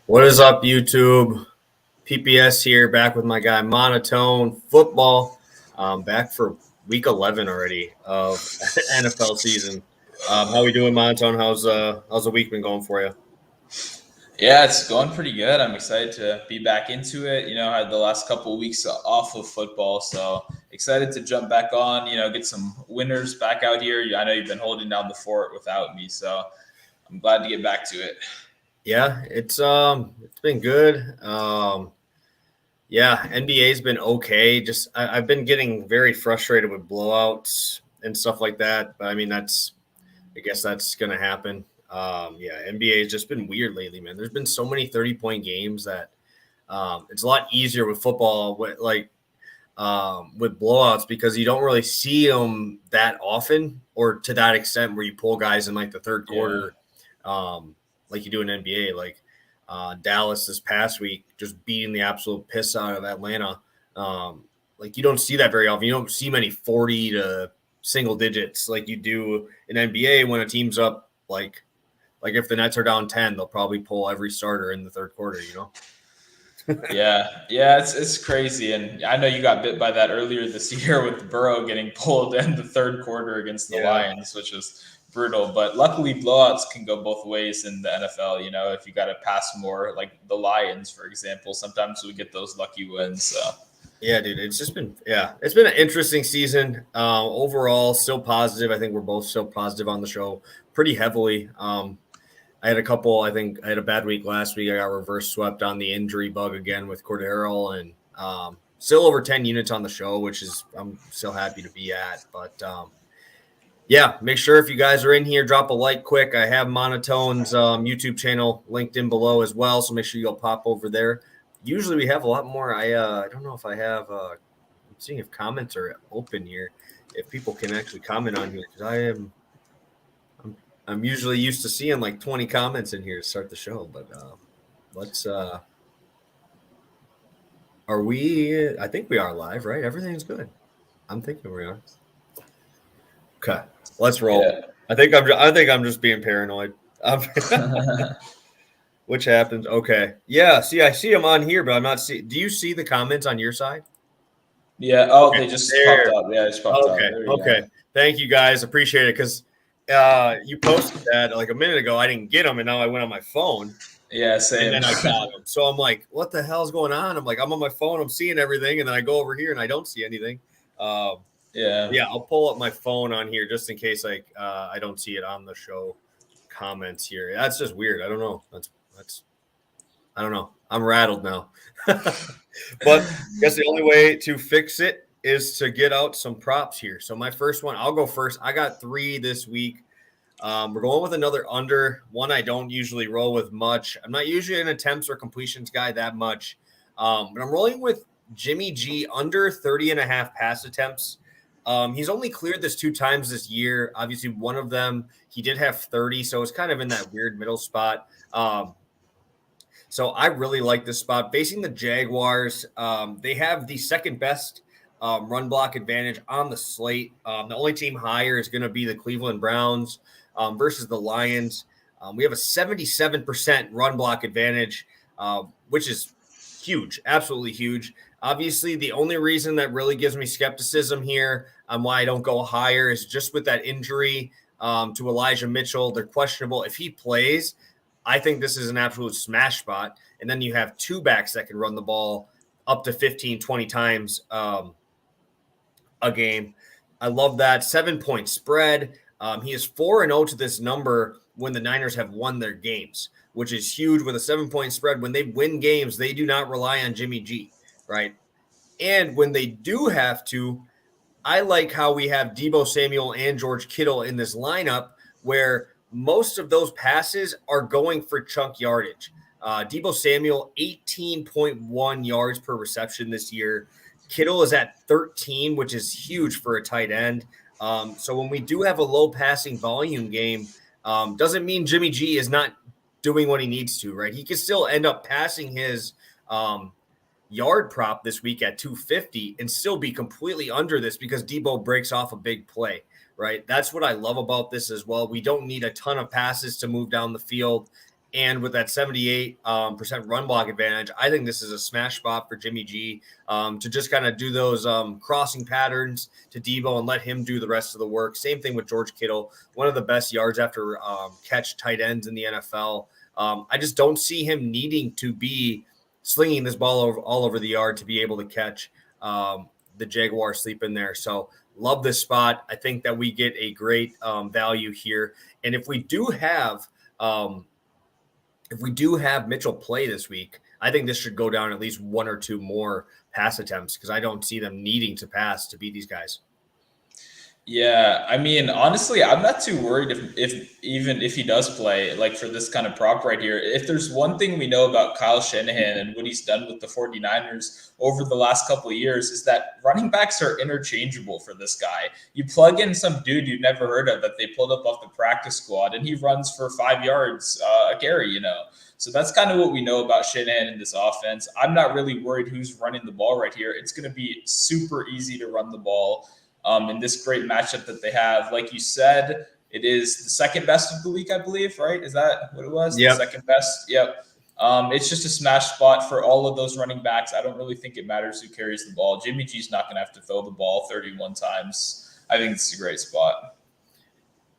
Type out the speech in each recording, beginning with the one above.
What is up, YouTube? PPS here, back with my guy Monotone Football. Back for week 11 already of NFL season. How we doing, Monotone? How's the week been going for you? Yeah, it's going pretty good. I'm excited to be back into it. I had the last couple of weeks off of football, so excited to jump back on, get some winners back out here. I know you've been holding down the fort without me, so I'm glad to get back to it. Yeah, it's been good. Yeah, NBA's been okay. Just I've been getting very frustrated with blowouts and stuff like that. But I mean, I guess that's gonna happen. Yeah, NBA has just been weird lately, man. There's been so many 30-point games that it's a lot easier with football, with blowouts because you don't really see them that often or to that extent where you pull guys in like the third Yeah. quarter, like you do in NBA. Like Dallas this past week, just beating the absolute piss out of Atlanta. Like you don't see that very often. You don't see many 40 to single digits like you do in NBA when a team's up like if the Nets are down 10, they'll probably pull every starter in the third quarter, you know? Yeah, it's crazy, and I know you got bit by that earlier this year with Burrow getting pulled in the third quarter against the Yeah. Lions, which was brutal. But luckily, blowouts can go both ways in the NFL. If you got to pass more, like the Lions, for example, sometimes we get those lucky wins. So Yeah, dude, it's been an interesting season. Overall, still positive. I think we're both still positive on the show pretty heavily. I had a couple. I think I had a bad week last week. I got reverse swept on the injury bug again with Cordero, and still over 10 units on the show, which is I'm still happy to be at. But yeah, make sure if you guys are in here, drop a like quick. I have Monotone's YouTube channel linked in below as well, so make sure you'll pop over there. Usually we have a lot more. I don't know if I have. I'm seeing if comments are open here, if people can actually comment on here because I'm, I'm usually used to seeing like 20 comments in here to start the show. But let's. Are we? I think we are live, right? Everything's good. I'm thinking we are. Okay, let's roll. yeah. I think I'm just being paranoid. Which happens. Okay. Yeah. See, I see them on here, but I'm not see. Do you see the comments on your side? Yeah. Oh, Okay. they just popped There. up. Yeah, they just popped up. Okay. There we Okay. go. Thank you guys. Appreciate it. Because you posted that like a minute ago. I didn't get them, and now I went on my phone, Yeah, and same. then I got them. So I'm like, what the hell's going on? I'm like, I'm on my phone. I'm seeing everything, and then I go over here and I don't see anything. Um, Yeah. yeah, I'll pull up my phone on here just in case like I don't see it on the show comments here. That's just weird. I don't know. That's I don't know. I'm rattled now. But I guess the only way to fix it is to get out some props here. So my first one, I'll go first. I got 3 this week. We're going with another under one. I don't usually roll with much. I'm not usually an attempts or completions guy that much. But I'm rolling with Jimmy G under 30 and a half pass attempts. He's only cleared this 2 times this year. Obviously, one of them he did have 30, so it's kind of in that weird middle spot. So I really like this spot. Facing the Jaguars, they have the second best run block advantage on the slate. The only team higher is going to be the Cleveland Browns versus the Lions. We have a 77% run block advantage, which is huge, absolutely huge. Obviously, the only reason that really gives me skepticism here on why I don't go higher is just with that injury to Elijah Mitchell. They're questionable. If he plays, I think this is an absolute smash spot. And then you have 2 backs that can run the ball up to 15, 20 times a game. I love that. 7-point spread. He is 4-0 to this number when the Niners have won their games, which is huge with a 7-point spread. When they win games, they do not rely on Jimmy G, right? And when they do have to, I like how we have Deebo Samuel and George Kittle in this lineup where most of those passes are going for chunk yardage. Deebo Samuel, 18.1 yards per reception this year. Kittle is at 13, which is huge for a tight end. So when we do have a low passing volume game, doesn't mean Jimmy G is not doing what he needs to, right? He can still end up passing his yard prop this week at 250 and still be completely under this because Deebo breaks off a big play, right? That's what I love about this as well. We don't need a ton of passes to move down the field. And with that 78% run block advantage, I think this is a smash spot for Jimmy G to just kind of do those crossing patterns to Debo and let him do the rest of the work. Same thing with George Kittle, one of the best yards after catch tight ends in the NFL. I just don't see him needing to be slinging this ball all over the yard to be able to catch the Jaguar sleep in there. So love this spot. I think that we get a great value here. And if we do have Mitchell play this week, I think this should go down at least one or two more pass attempts because I don't see them needing to pass to beat these guys. Yeah, I mean, honestly, I'm not too worried if he does play, like for this kind of prop right here. If there's one thing we know about Kyle Shanahan and what he's done with the 49ers over the last couple of years is that running backs are interchangeable for this guy. You plug in some dude you've never heard of that they pulled up off the practice squad and he runs for 5 yards a carry, So that's kind of what we know about Shanahan in this offense. I'm not really worried who's running the ball right here. It's going to be super easy to run the ball. In this great matchup that they have. Like you said, it is the second best of the week, I believe, right? Is that what it was? Yep. The second best? Yep. It's just a smash spot for all of those running backs. I don't really think it matters who carries the ball. Jimmy G's not going to have to throw the ball 31 times. I think it's a great spot.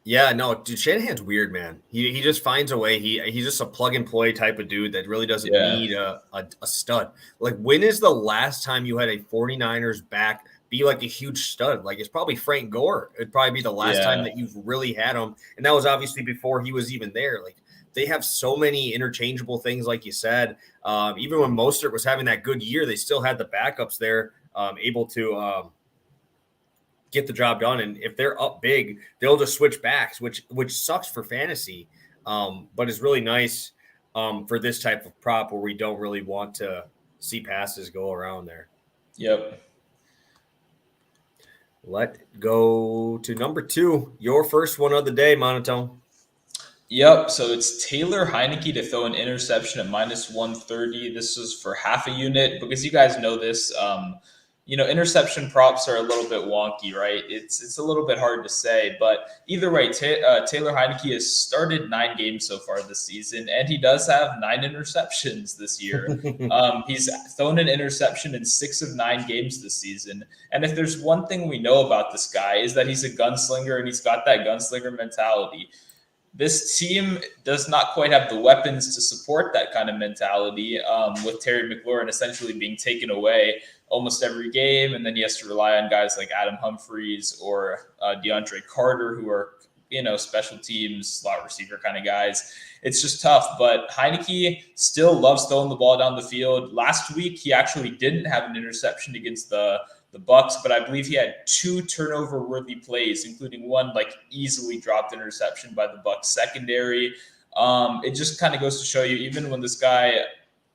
Yeah, no, dude, Shanahan's weird, man. He just finds a way. He's just a plug and play type of dude that really doesn't need a stud. Like, when is the last time you had a 49ers back be like a huge stud? Like, it's probably Frank Gore. It'd probably be the last time that you've really had him. And that was obviously before he was even there. Like, they have so many interchangeable things, like you said. Even when Mostert was having that good year, they still had the backups there able to get the job done. And if they're up big, they'll just switch backs, which sucks for fantasy, but is really nice for this type of prop where we don't really want to see passes go around there. Yep. Let's go to number 2, your first one of the day, Monotone. Yep. So it's Taylor Heineke to throw an interception at -130. This is for half a unit because you guys know this. Interception props are a little bit wonky, right? It's a little bit hard to say, but either way, Taylor Heineke has started 9 games so far this season, and he does have 9 interceptions this year. He's thrown an interception in 6 of 9 games this season. And if there's one thing we know about this guy is that he's a gunslinger and he's got that gunslinger mentality. This team does not quite have the weapons to support that kind of mentality with Terry McLaurin essentially being taken away almost every game. And then he has to rely on guys like Adam Humphries or DeAndre Carter, who are, special teams, slot receiver kind of guys. It's just tough. But Heineke still loves throwing the ball down the field. Last week, he actually didn't have an interception against the Bucks, but I believe he had 2 turnover-worthy plays, including one easily dropped interception by the Bucks secondary. It just kind of goes to show you, even when this guy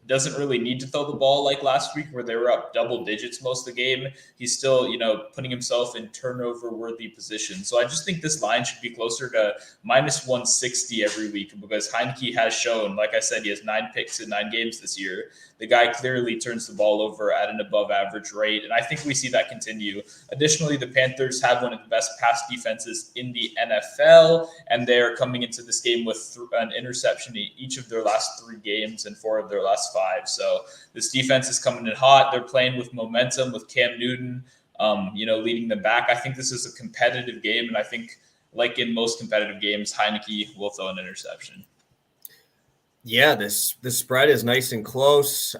doesn't really need to throw the ball like last week where they were up double digits most of the game, he's still, putting himself in turnover-worthy positions. So I just think this line should be closer to -160 every week because Heineke has shown, like I said, he has 9 picks in 9 games this year. The guy clearly turns the ball over at an above average rate, and I think we see that continue. Additionally, the Panthers have one of the best pass defenses in the NFL, and they're coming into this game with an interception in each of their last 3 games and 4 of their last 5. So this defense is coming in hot. They're playing with momentum with Cam Newton, leading them back. I think this is a competitive game, and I think, like in most competitive games, Heineke will throw an interception. Yeah, this spread is nice and close.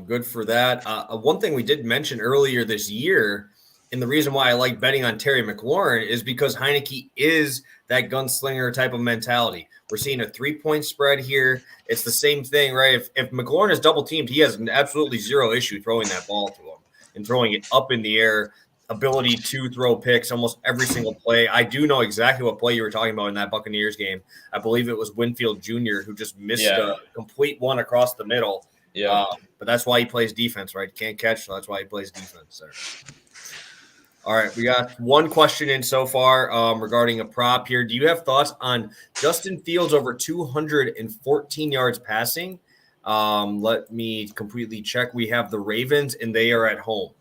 Good for that. One thing we did mention earlier this year, and the reason why I like betting on Terry McLaurin is because Heineke is that gunslinger type of mentality. We're seeing a 3-point spread here. It's the same thing, right? If McLaurin is double teamed, he has absolutely zero issue throwing that ball to him and throwing it up in the air. Ability to throw picks almost every single play. I do know exactly what play you were talking about in that Buccaneers game. I believe it was Winfield Jr. who just missed a complete one across the middle. Yeah. But that's why he plays defense, right? Can't catch, so that's why he plays defense there. All right, we got one question in so far regarding a prop here. Do you have thoughts on Justin Fields over 214 yards passing? Let me completely check. We have the Ravens, and they are at home.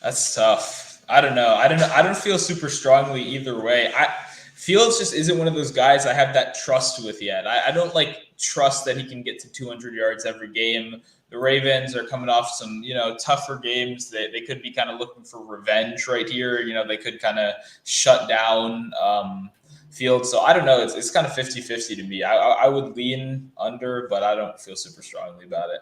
That's tough. I don't know. I don't feel super strongly either way. Fields just isn't one of those guys I have that trust with yet. I don't like trust that he can get to 200 yards every game. The Ravens are coming off some, tougher games. They could be kind of looking for revenge right here. They could kind of shut down Fields. So I don't know. It's kind of 50-50 to me. I would lean under, but I don't feel super strongly about it.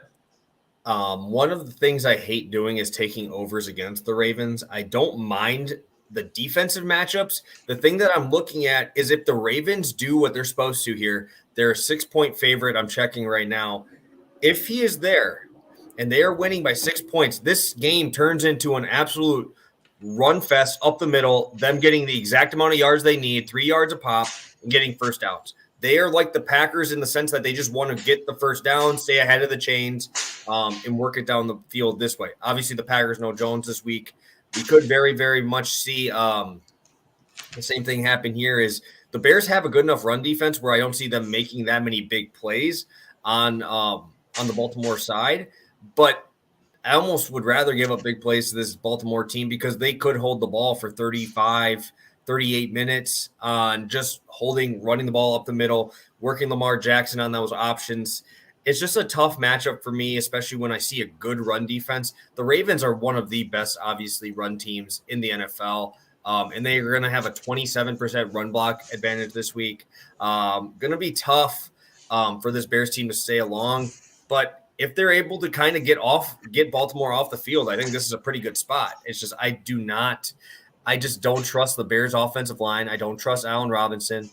One of the things I hate doing is taking overs against the Ravens. I don't mind the defensive matchups. The thing that I'm looking at is if the Ravens do what they're supposed to here, they're a 6-point favorite. I'm checking right now. If he is there and they are winning by 6 points, this game turns into an absolute run fest up the middle, them getting the exact amount of yards they need, 3 yards a pop, and getting first downs. They are like the Packers in the sense that they just want to get the first down, stay ahead of the chains, and work it down the field this way. Obviously, the Packers no Jones this week. We could very, very much see the same thing happen here. Is the Bears have a good enough run defense where I don't see them making that many big plays on the Baltimore side, but I almost would rather give up big plays to this Baltimore team because they could hold the ball for 35, 38 minutes on just running the ball up the middle, working Lamar Jackson on those options. It's just a tough matchup for me, especially when I see a good run defense. The Ravens are one of the best, obviously, run teams in the NFL. And they are going to have a 27% run block advantage this week. Going to be tough for this Bears team to stay along. But if they're able to kind of get Baltimore off the field, I think this is a pretty good spot. It's just I just don't trust the Bears offensive line. I don't trust Allen Robinson.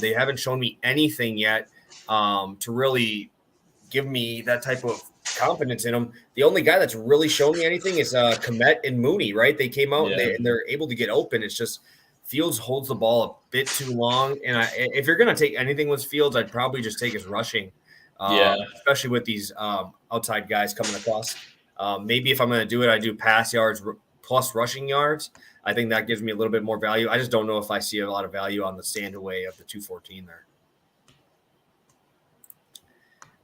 They haven't shown me anything yet to really give me that type of confidence in them. The only guy that's really shown me anything is Kmet and Mooney, right? They came out and they're able to get open. It's just Fields holds the ball a bit too long. And if you're going to take anything with Fields, I'd probably just take his rushing, especially with these outside guys coming across. Maybe if I'm going to do it, I do pass yards plus rushing yards. I think that gives me a little bit more value. I just don't know if I see a lot of value on the stand away of the 214 there.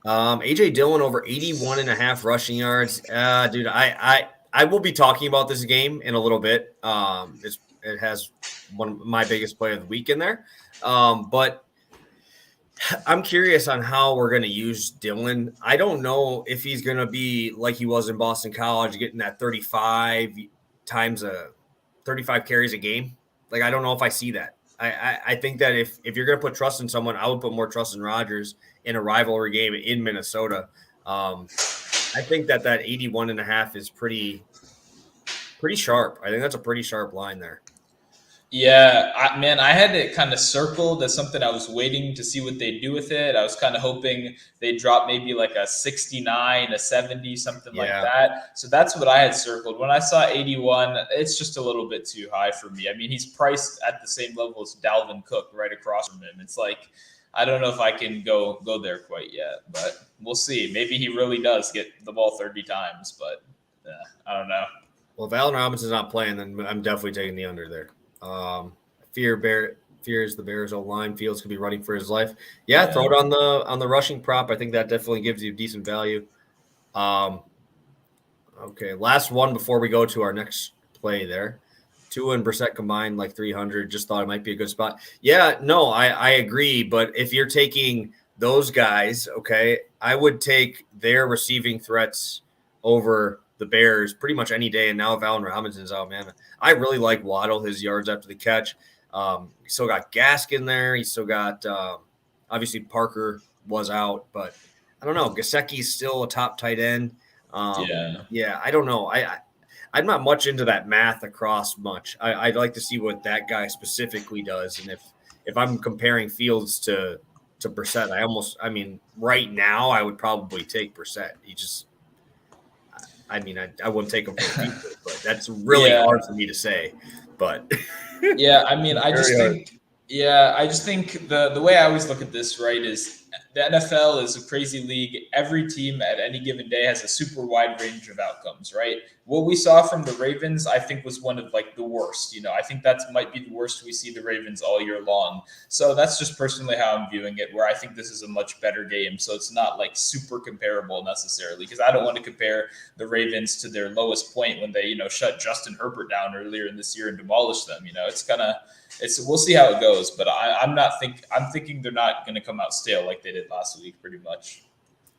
AJ Dillon over 81.5 rushing yards. Dude, I will be talking about this game in a little bit. It has one of my biggest play of the week in there. But I'm curious on how we're going to use Dillon. I don't know if he's going to be like he was in Boston College, getting that 35 carries a game. Like, I don't know if I see that. I think that if you're going to put trust in someone, I would put more trust in Rodgers in a rivalry game in Minnesota. I think that 81.5 is pretty sharp. I think that's a pretty sharp line there. Yeah, I had it kind of circled as something I was waiting to see what they'd do with it. I was kind of hoping they'd drop maybe like a 69, a 70, something like that. So that's what I had circled. When I saw 81, it's just a little bit too high for me. I mean, he's priced at the same level as Dalvin Cook right across from him. It's like, I don't know if I can go there quite yet, but we'll see. Maybe he really does get the ball 30 times, but I don't know. Well, if Allen Robinson's not playing, then I'm definitely taking the under there. Fears the Bears' O-line. Fields could be running for his life. Yeah, throw it on the rushing prop. I think that definitely gives you decent value. Okay, last one before we go to our next play there. Tua and Brissett combined like 300. Just thought it might be a good spot. Yeah, no, I agree. But if you're taking those guys, okay, I would take their receiving threats over the Bears pretty much any day. And now if Allen Robinson's out, man, I really like Waddle, his yards after the catch. He still got Gaskin there. He still got obviously Parker was out, but I don't know. Gesicki's still a top tight end. Yeah, I don't know. I'm not much into that math across much. I'd like to see what that guy specifically does. And if I'm comparing Fields to Brissett, right now I would probably take Brissett. I wouldn't take him for the future, but that's really hard for me to say. But yeah, I mean, I just think Yeah, I just think the way I always look at this, right, is the NFL is a crazy league. Every team at any given day has a super wide range of outcomes, right? What we saw from the Ravens, I think, was one of like the worst. I think that might be the worst we see the Ravens all year long. So that's just personally how I'm viewing it, where I think this is a much better game. So it's not like super comparable necessarily, because I don't want to compare the Ravens to their lowest point when they, shut Justin Herbert down earlier in this year and demolished them. It's kind of we'll see how it goes, but I'm thinking they're not going to come out stale like they did last week, pretty much.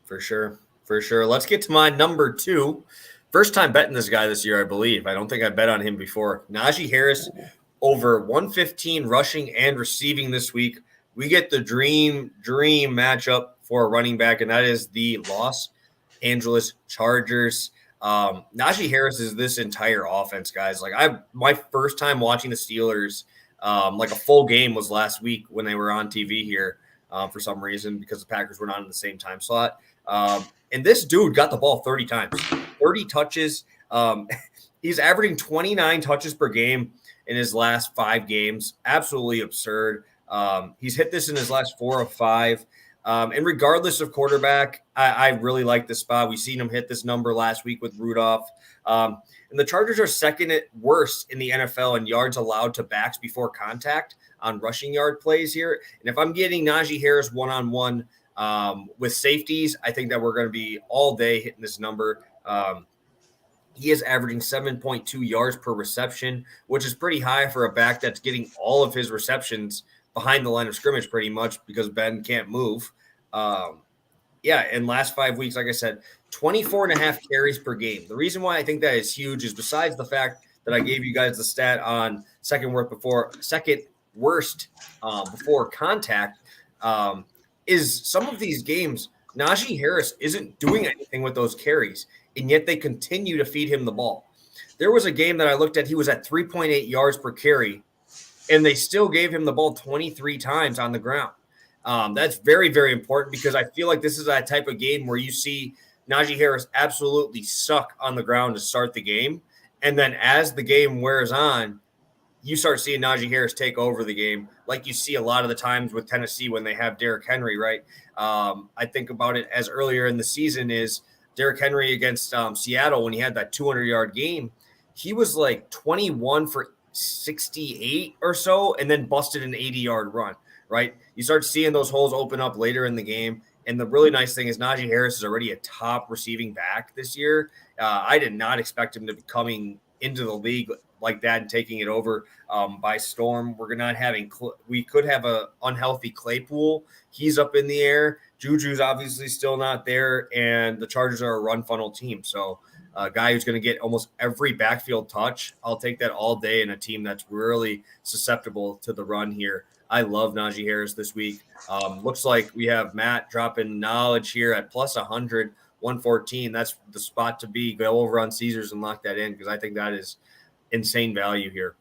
For sure. For sure. Let's get to my number 2. First time betting this guy this year, I believe. I don't think I bet on him before. Najee Harris over 115 rushing and receiving this week. We get the dream matchup for a running back, and that is the Los Angeles Chargers. Najee Harris is this entire offense, guys. Like my first time watching the Steelers, like a full game was last week when they were on TV here for some reason because the Packers were not in the same time slot. And this dude got the ball 30 times, 30 touches. He's averaging 29 touches per game in his last 5 games. Absolutely absurd. He's hit this in his last 4 of 5. And regardless of quarterback, I really like this spot. We've seen him hit this number last week with Rudolph. And the Chargers are second at worst in the NFL in yards allowed to backs before contact on rushing yard plays here. And if I'm getting Najee Harris one-on-one with safeties, I think that we're going to be all day hitting this number. He is averaging 7.2 yards per reception, which is pretty high for a back that's getting all of his receptions behind the line of scrimmage pretty much because Ben can't move. In last 5 weeks, like I said, 24 and a half carries per game. The reason why I think that is huge is besides the fact that I gave you guys the stat on second worst before contact, is some of these games, Najee Harris isn't doing anything with those carries, and yet they continue to feed him the ball. There was a game that I looked at, he was at 3.8 yards per carry, and they still gave him the ball 23 times on the ground. That's very, very important because I feel like this is that type of game where you see Najee Harris absolutely suck on the ground to start the game. And then as the game wears on, you start seeing Najee Harris take over the game like you see a lot of the times with Tennessee when they have Derrick Henry, right? I think about it as earlier in the season is Derrick Henry against Seattle when he had that 200-yard game. He was like 21 for 68 or so and then busted an 80-yard run, right? You start seeing those holes open up later in the game. And the really nice thing is Najee Harris is already a top receiving back this year. I did not expect him to be coming into the league like that and taking it over by storm. We could have a unhealthy Claypool. He's up in the air. Juju's obviously still not there, and the Chargers are a run funnel team. So a guy who's going to get almost every backfield touch, I'll take that all day in a team that's really susceptible to the run here. I love Najee Harris this week. Looks like we have Matt dropping knowledge here at plus 100, 114. That's the spot to be. Go over on Caesars and lock that in because I think that is insane value here.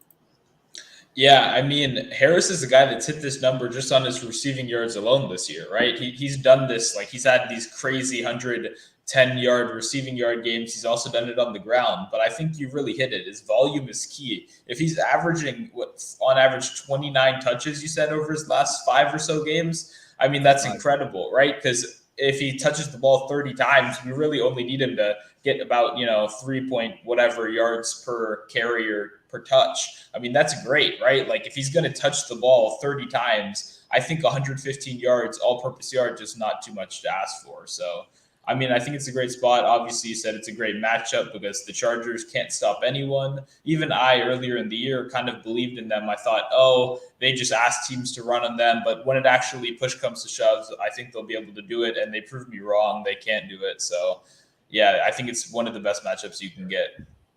Yeah, I mean, Harris is a guy that's hit this number just on his receiving yards alone this year, right? He's done this, like he's had these crazy 110-yard receiving yard games. He's also done it on the ground, but I think you really hit it. His volume is key. If he's averaging on average 29 touches, you said over his last 5 or so games, I mean, that's incredible, right? Because if he touches the ball 30 times, we really only need him to get about, 3 point whatever yards per carry or per touch. I mean, that's great, right? Like if he's going to touch the ball 30 times, I think 115 yards, all purpose yards, is not too much to ask for. So, I mean, I think it's a great spot. Obviously, you said it's a great matchup because the Chargers can't stop anyone. Even I, earlier in the year, kind of believed in them. I thought, oh, they just asked teams to run on them. But when it actually push comes to shove, I think they'll be able to do it. And they proved me wrong. They can't do it. So, yeah, I think it's one of the best matchups you can get.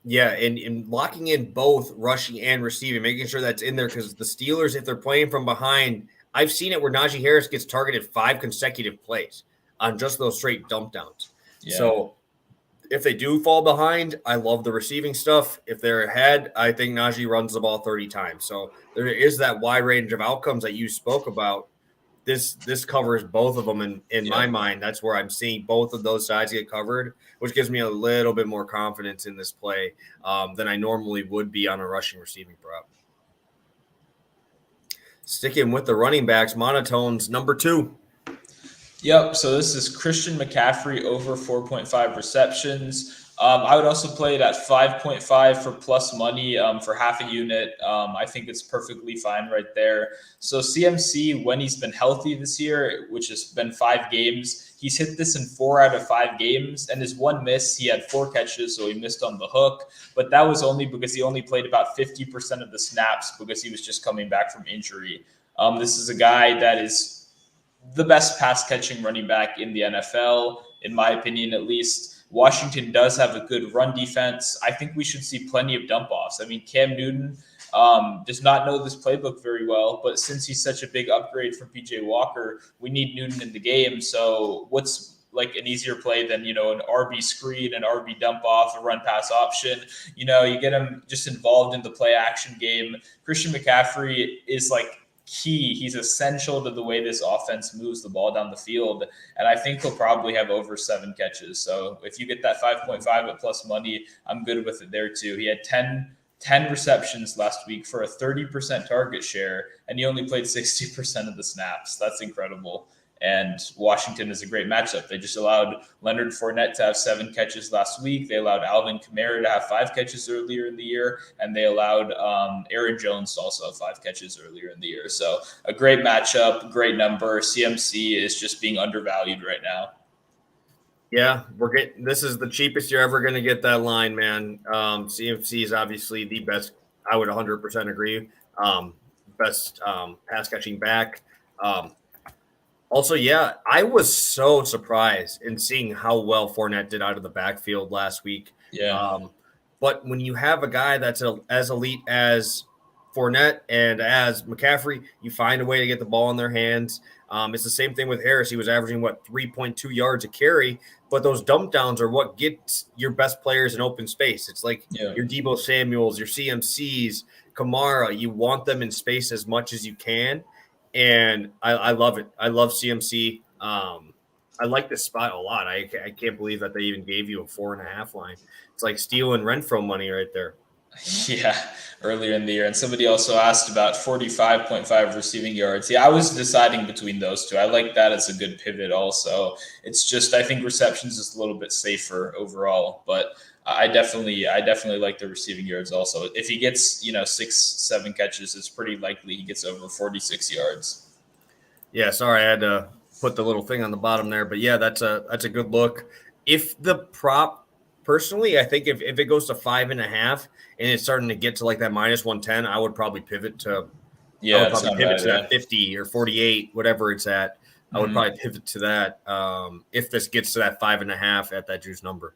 Yeah, and locking in both rushing and receiving, making sure that's in there because the Steelers, if they're playing from behind, I've seen it where Najee Harris gets targeted 5 consecutive plays on just those straight dump downs. Yeah. So if they do fall behind, I love the receiving stuff. If they're ahead, I think Najee runs the ball 30 times. So there is that wide range of outcomes that you spoke about. This covers both of them in my mind. That's where I'm seeing both of those sides get covered, which gives me a little bit more confidence in this play than I normally would be on a rushing receiving prop. Sticking with the running backs, Monotone's number 2. Yep. So this is Christian McCaffrey over 4.5 receptions. I would also play it at 5.5 for plus money for half a unit. I think it's perfectly fine right there. So CMC, when he's been healthy this year, which has been 5 games, he's hit this in 4 out of 5 games. And his one miss, he had 4 catches, so he missed on the hook. But that was only because he only played about 50% of the snaps because he was just coming back from injury. This is a guy that is the best pass catching running back in the NFL, in my opinion, at least. Washington does have a good run defense. I think we should see plenty of dump offs. I mean, Cam Newton does not know this playbook very well, but since he's such a big upgrade from PJ Walker, we need Newton in the game. So what's like an easier play than, an RB screen, an RB dump off, a run pass option? You get him just involved in the play action game. Christian McCaffrey is like key. He's essential to the way this offense moves the ball down the field. And I think he'll probably have over 7 catches. So if you get that 5.5 at plus money, I'm good with it there too. He had 10 receptions last week for a 30% target share, and he only played 60% of the snaps. That's incredible. And Washington is a great matchup. They just allowed Leonard Fournette to have 7 catches last week. They allowed Alvin Kamara to have 5 catches earlier in the year, and they allowed Aaron Jones to also have 5 catches earlier in the year. So a great matchup, great number. CMC is just being undervalued right now. Yeah, this is the cheapest you're ever going to get that line, man. CMC is obviously the best. I would 100% agree. Best pass catching back. Also, yeah, I was so surprised in seeing how well Fournette did out of the backfield last week. Yeah. But when you have a guy that's as elite as Fournette and as McCaffrey, you find a way to get the ball in their hands. It's the same thing with Harris. He was averaging, 3.2 yards a carry, but those dump downs are what gets your best players in open space. It's like your Deebo Samuels, your CMCs, Kamara. You want them in space as much as you can. And I love it. I love CMC. I like this spot a lot. I can't believe that they even gave you a 4.5 line. It's like stealing Renfro money right there. Yeah, earlier in the year. And somebody also asked about 45.5 receiving yards. Yeah, I was deciding between those two. I like that as a good pivot also. It's just I think receptions is a little bit safer overall, but I definitely like the receiving yards also. If he gets, 6-7 catches, it's pretty likely he gets over 46 yards. Yeah, sorry, I had to put the little thing on the bottom there, but yeah, that's a good look. If the prop, personally, I think if it goes to 5.5 and it's starting to get to like that -110, I would probably pivot to that 50 or 48, whatever it's at. I would probably pivot to that if this gets to that 5.5 at that juice number.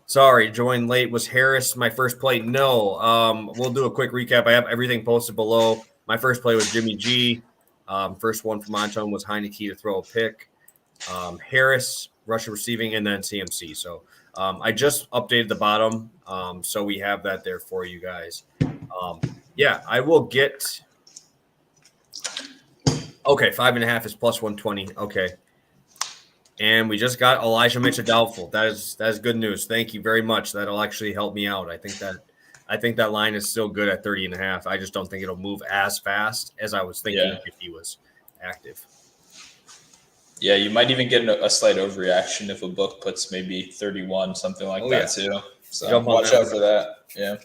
Sorry, joined late. Was Harris my first play? No. We'll do a quick recap. I have everything posted below. My first play was Jimmy G. First one from Monotone was Heineke to throw a pick. Harris, Russia receiving, and then CMC. So I just updated the bottom. So we have that there for you guys. Yeah, I will get. Okay, 5.5 is +120. Okay. And we just got Elijah Mitchell doubtful. That is good news. Thank you very much. That'll actually help me out. I think that line is still good at 30.5. I just don't think it'll move as fast as I was thinking if he was active. Yeah, you might even get a slight overreaction if a book puts maybe 31, something like that too. So watch out for that. Yeah.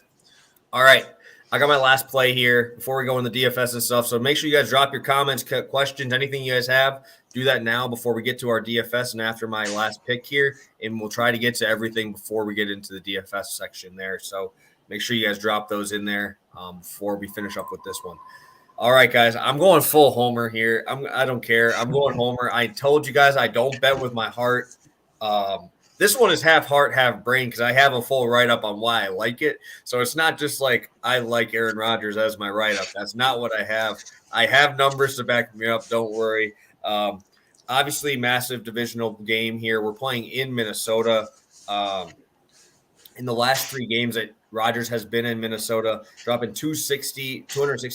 All right. I got my last play here before we go in the DFS and stuff. So make sure you guys drop your comments, questions, anything you guys have. Do that now before we get to our DFS and after my last pick here. And we'll try to get to everything before we get into the DFS section there. So make sure you guys drop those in there before we finish up with this one. All right, guys, I'm going full homer here. I don't care. I'm going homer. I told you guys I don't bet with my heart. This one is half heart, half brain because I have a full write-up on why I like it. So it's not just like I like Aaron Rodgers as my write-up. That's not what I have. I have numbers to back me up. Don't worry. Obviously, massive divisional game here. We're playing in Minnesota. In the last 3 games that Rodgers has been in Minnesota, dropping 260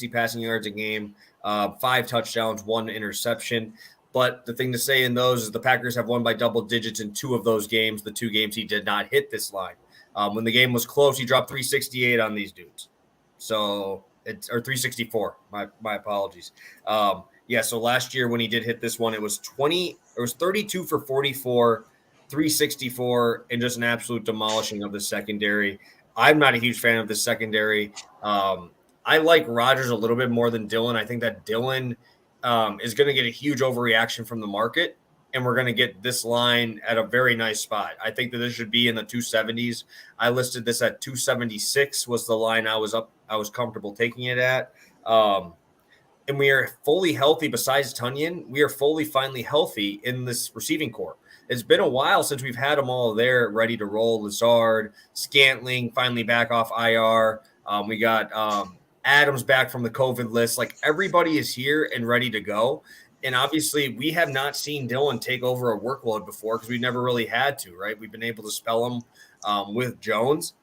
passing yards a game, 5 touchdowns, 1 interception. But the thing to say in those is the Packers have won by double digits in 2 of those games, the 2 games he did not hit this line. When the game was close, he dropped 368 on these dudes. So It's or 364. My apologies. Yeah, so last year when he did hit this one, it was 32 for 44, 364, and just an absolute demolishing of the secondary. I'm not a huge fan of the secondary. I like Rodgers a little bit more than Dillon. I think that Dillon is going to get a huge overreaction from the market, and we're going to get this line at a very nice spot. I think that this should be in the 270s. I listed this at 276 was the line I was comfortable taking it at. And we are fully healthy besides Tunyon. We are finally healthy in this receiving core. It's been a while since we've had them all there ready to roll. Lazard, Scantling finally back off IR. We got Adams back from the COVID list. Like everybody is here and ready to go. And obviously, we have not seen Dillon take over a workload before because we've never really had to, right? We've been able to spell him with Jones.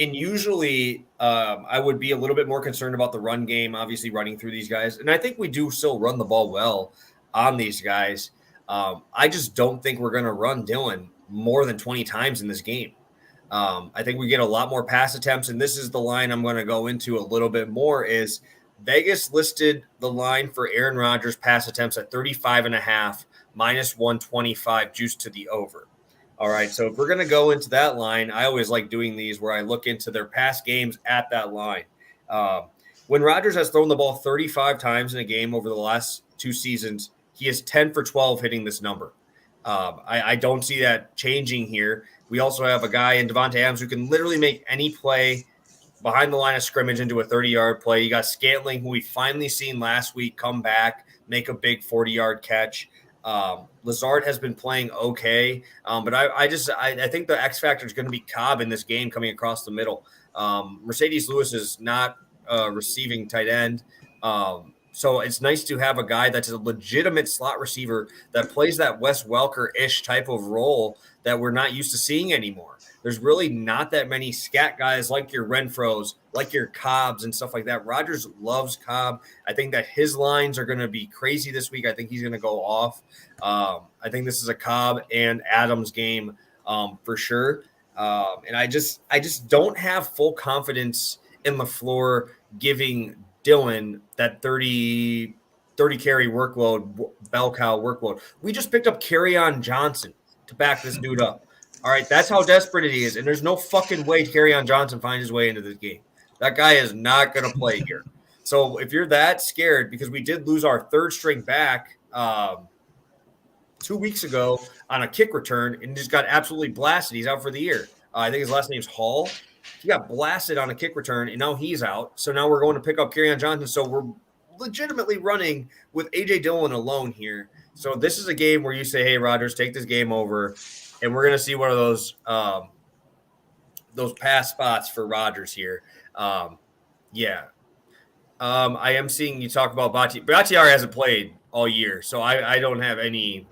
And usually I would be a little bit more concerned about the run game, obviously running through these guys. And I think we do still run the ball well on these guys. I just don't think we're going to run Dillon more than 20 times in this game. I think we get a lot more pass attempts. And this is the line I'm going to go into a little bit more is Vegas listed the line for Aaron Rodgers pass attempts at 35.5 minus 125 juice to the over. All right, so if we're going to go into that line, I always like doing these where I look into their past games at that line. When Rodgers has thrown the ball 35 times in a game over the last 2 seasons, he is 10 for 12 hitting this number. I don't see that changing here. We also have a guy in Devontae Adams who can literally make any play behind the line of scrimmage into a 30-yard play. You got Scantling, who we finally seen last week come back, make a big 40-yard catch. Lazard has been playing okay, but I think the X factor is going to be Cobb in this game coming across the middle. Mercedes Lewis is not receiving tight end. So it's nice to have a guy that's a legitimate slot receiver that plays that Wes Welker-ish type of role that we're not used to seeing anymore. There's really not that many scat guys like your Renfros, like your Cobbs and stuff like that. Rodgers loves Cobb. I think that his lines are going to be crazy this week. I think he's going to go off. I think this is a Cobb and Adams game for sure. And I just don't have full confidence in LaFleur giving Dillon that 30 carry workload, bell cow workload. We just picked up Kerryon Johnson to back this dude up. All right, that's how desperate he is. And there's no fucking way Kerryon Johnson finds his way into this game. That guy is not going to play here. So if you're that scared, because we did lose our third string back 2 weeks ago on a kick return and just got absolutely blasted. He's out for the year. I think his last name's Hall. He got blasted on a kick return, and now he's out. So now we're going to pick up Kerryon Johnson. So we're legitimately running with A.J. Dillon alone here. So this is a game where you say, hey, Rodgers, take this game over, and we're going to see one of those pass spots for Rodgers here. I am seeing you talk about Bakhtiari hasn't played all year, so I don't have any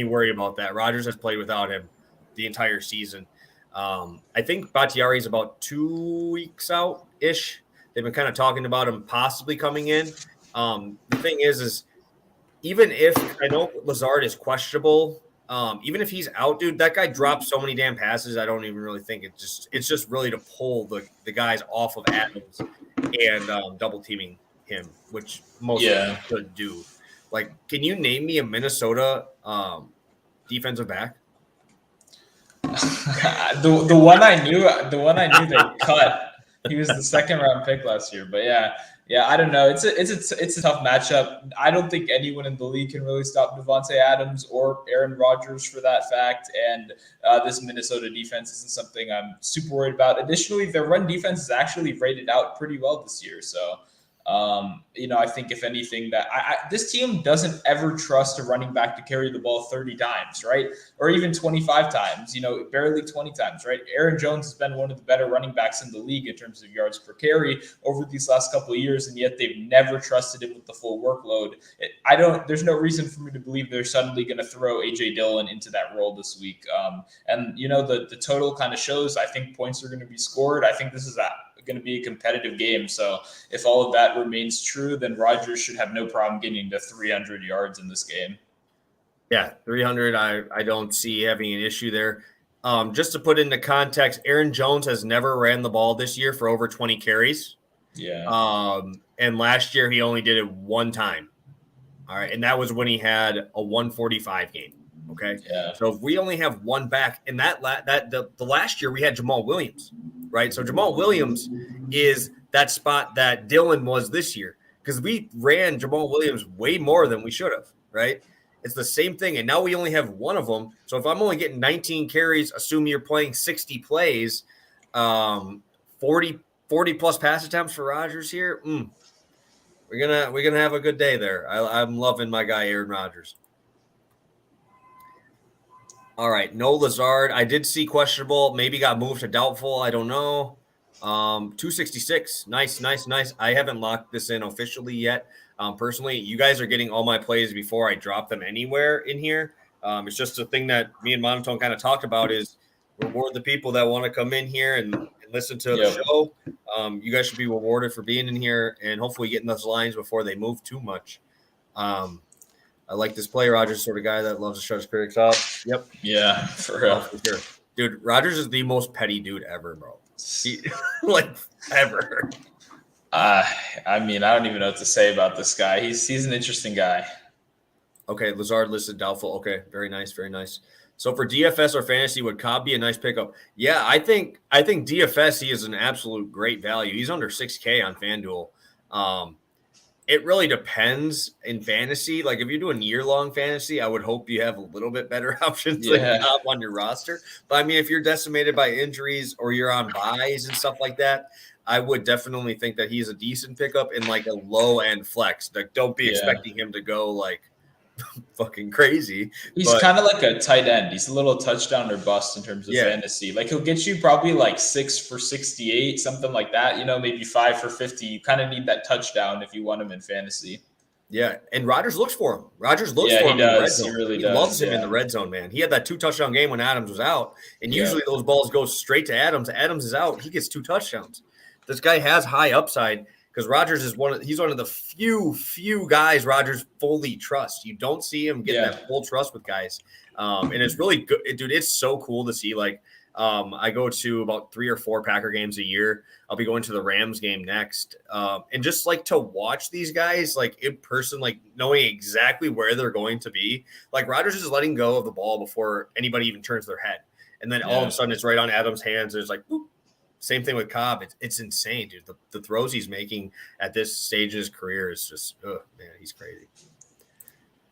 worry about that. Rodgers has played without him the entire season. I think Bakhtiari is about 2 weeks out-ish. They've been kind of talking about him possibly coming in. The thing is even if I know Lazard is questionable, even if he's out, dude, that guy drops so many damn passes. I don't even really think it's just really to pull the guys off of Adams and double teaming him, which most should do. Like, can you name me a Minnesota defensive back? the one I knew they cut. He was the second round pick last year, but yeah, I don't know. It's a tough matchup. I don't think anyone in the league can really stop Devontae Adams or Aaron Rodgers for that fact. And this Minnesota defense isn't something I'm super worried about. Additionally, their run defense is actually rated out pretty well this year. So, I think if anything that this team doesn't ever trust a running back to carry the ball 30 times, right? Or even 25 times, barely 20 times, right? Aaron Jones has been one of the better running backs in the league in terms of yards per carry over these last couple of years. And yet they've never trusted him with the full workload. There's no reason for me to believe they're suddenly going to throw A.J. Dillon into that role this week. The total kind of shows, I think points are going to be scored. I think this is going to be a competitive game. So if all of that remains true, then Rodgers should have no problem getting to 300 yards in this game. Yeah, 300. I don't see having an issue there. Just to put into context, Aaron Jones has never ran the ball this year for over 20 carries. Yeah. And last year he only did it one time. All right. And that was when he had a 145 game. Okay. Yeah. So if we only have one back, and the last year we had Jamal Williams, right? So Jamal Williams is that spot that Dylan was this year because we ran Jamal Williams way more than we should have, right? It's the same thing. And now we only have one of them. So if I'm only getting 19 carries, assume you're playing 60 plays, 40 plus pass attempts for Rodgers here. We're gonna have a good day there. I'm loving my guy Aaron Rodgers. All right, no Lazard. I did see questionable. Maybe got moved to doubtful. I don't know. 266. Nice. I haven't locked this in officially yet. Personally, you guys are getting all my plays before I drop them anywhere in here. It's just a thing that me and Monotone kind of talked about is reward the people that want to come in here and listen to the show. You guys should be rewarded for being in here and hopefully getting those lines before they move too much. I like this play. Rodgers sort of guy that loves to shut his critics up. Yep. Yeah, for real. For sure. Dude, Rodgers is the most petty dude ever, bro. Like ever. I mean, I don't even know what to say about this guy. He's an interesting guy. Okay, Lazard listed doubtful. Okay, very nice. So for DFS or fantasy, would Cobb be a nice pickup? Yeah, I think DFS he is an absolute great value. He's under 6K on FanDuel. It really depends in fantasy. Like if you're doing year-long fantasy, I would hope you have a little bit better options than Cobb on your roster. But I mean, if you're decimated by injuries or you're on buys and stuff like that, I would definitely think that he's a decent pickup in like a low-end flex. Like don't be expecting him to go like fucking crazy. He's kind of like a tight end. He's a little touchdown or bust in terms of fantasy. Like he'll get you probably like 6 for 68, something like that. Maybe 5 for 50. You kind of need that touchdown if you want him in fantasy. Yeah, and Rodgers looks for him. Rodgers looks for him in the red zone. He really does. Loves him in the red zone, man. He had that 2-touchdown game when Adams was out, and usually those balls go straight to Adams. Adams is out. He gets 2 touchdowns. This guy has high upside. Because Rodgers is he's one of the few guys Rodgers fully trusts. You don't see him get that full trust with guys. And it's really good. Dude, it's so cool to see. Like, I go to about 3 or 4 Packer games a year. I'll be going to the Rams game next. And just like to watch these guys, like in person, like knowing exactly where they're going to be. Like Rodgers is letting go of the ball before anybody even turns their head. And then all of a sudden it's right on Adams' hands. There's like, boop. Same thing with Cobb. It's insane, dude. The throws he's making at this stage of his career is just, man, he's crazy.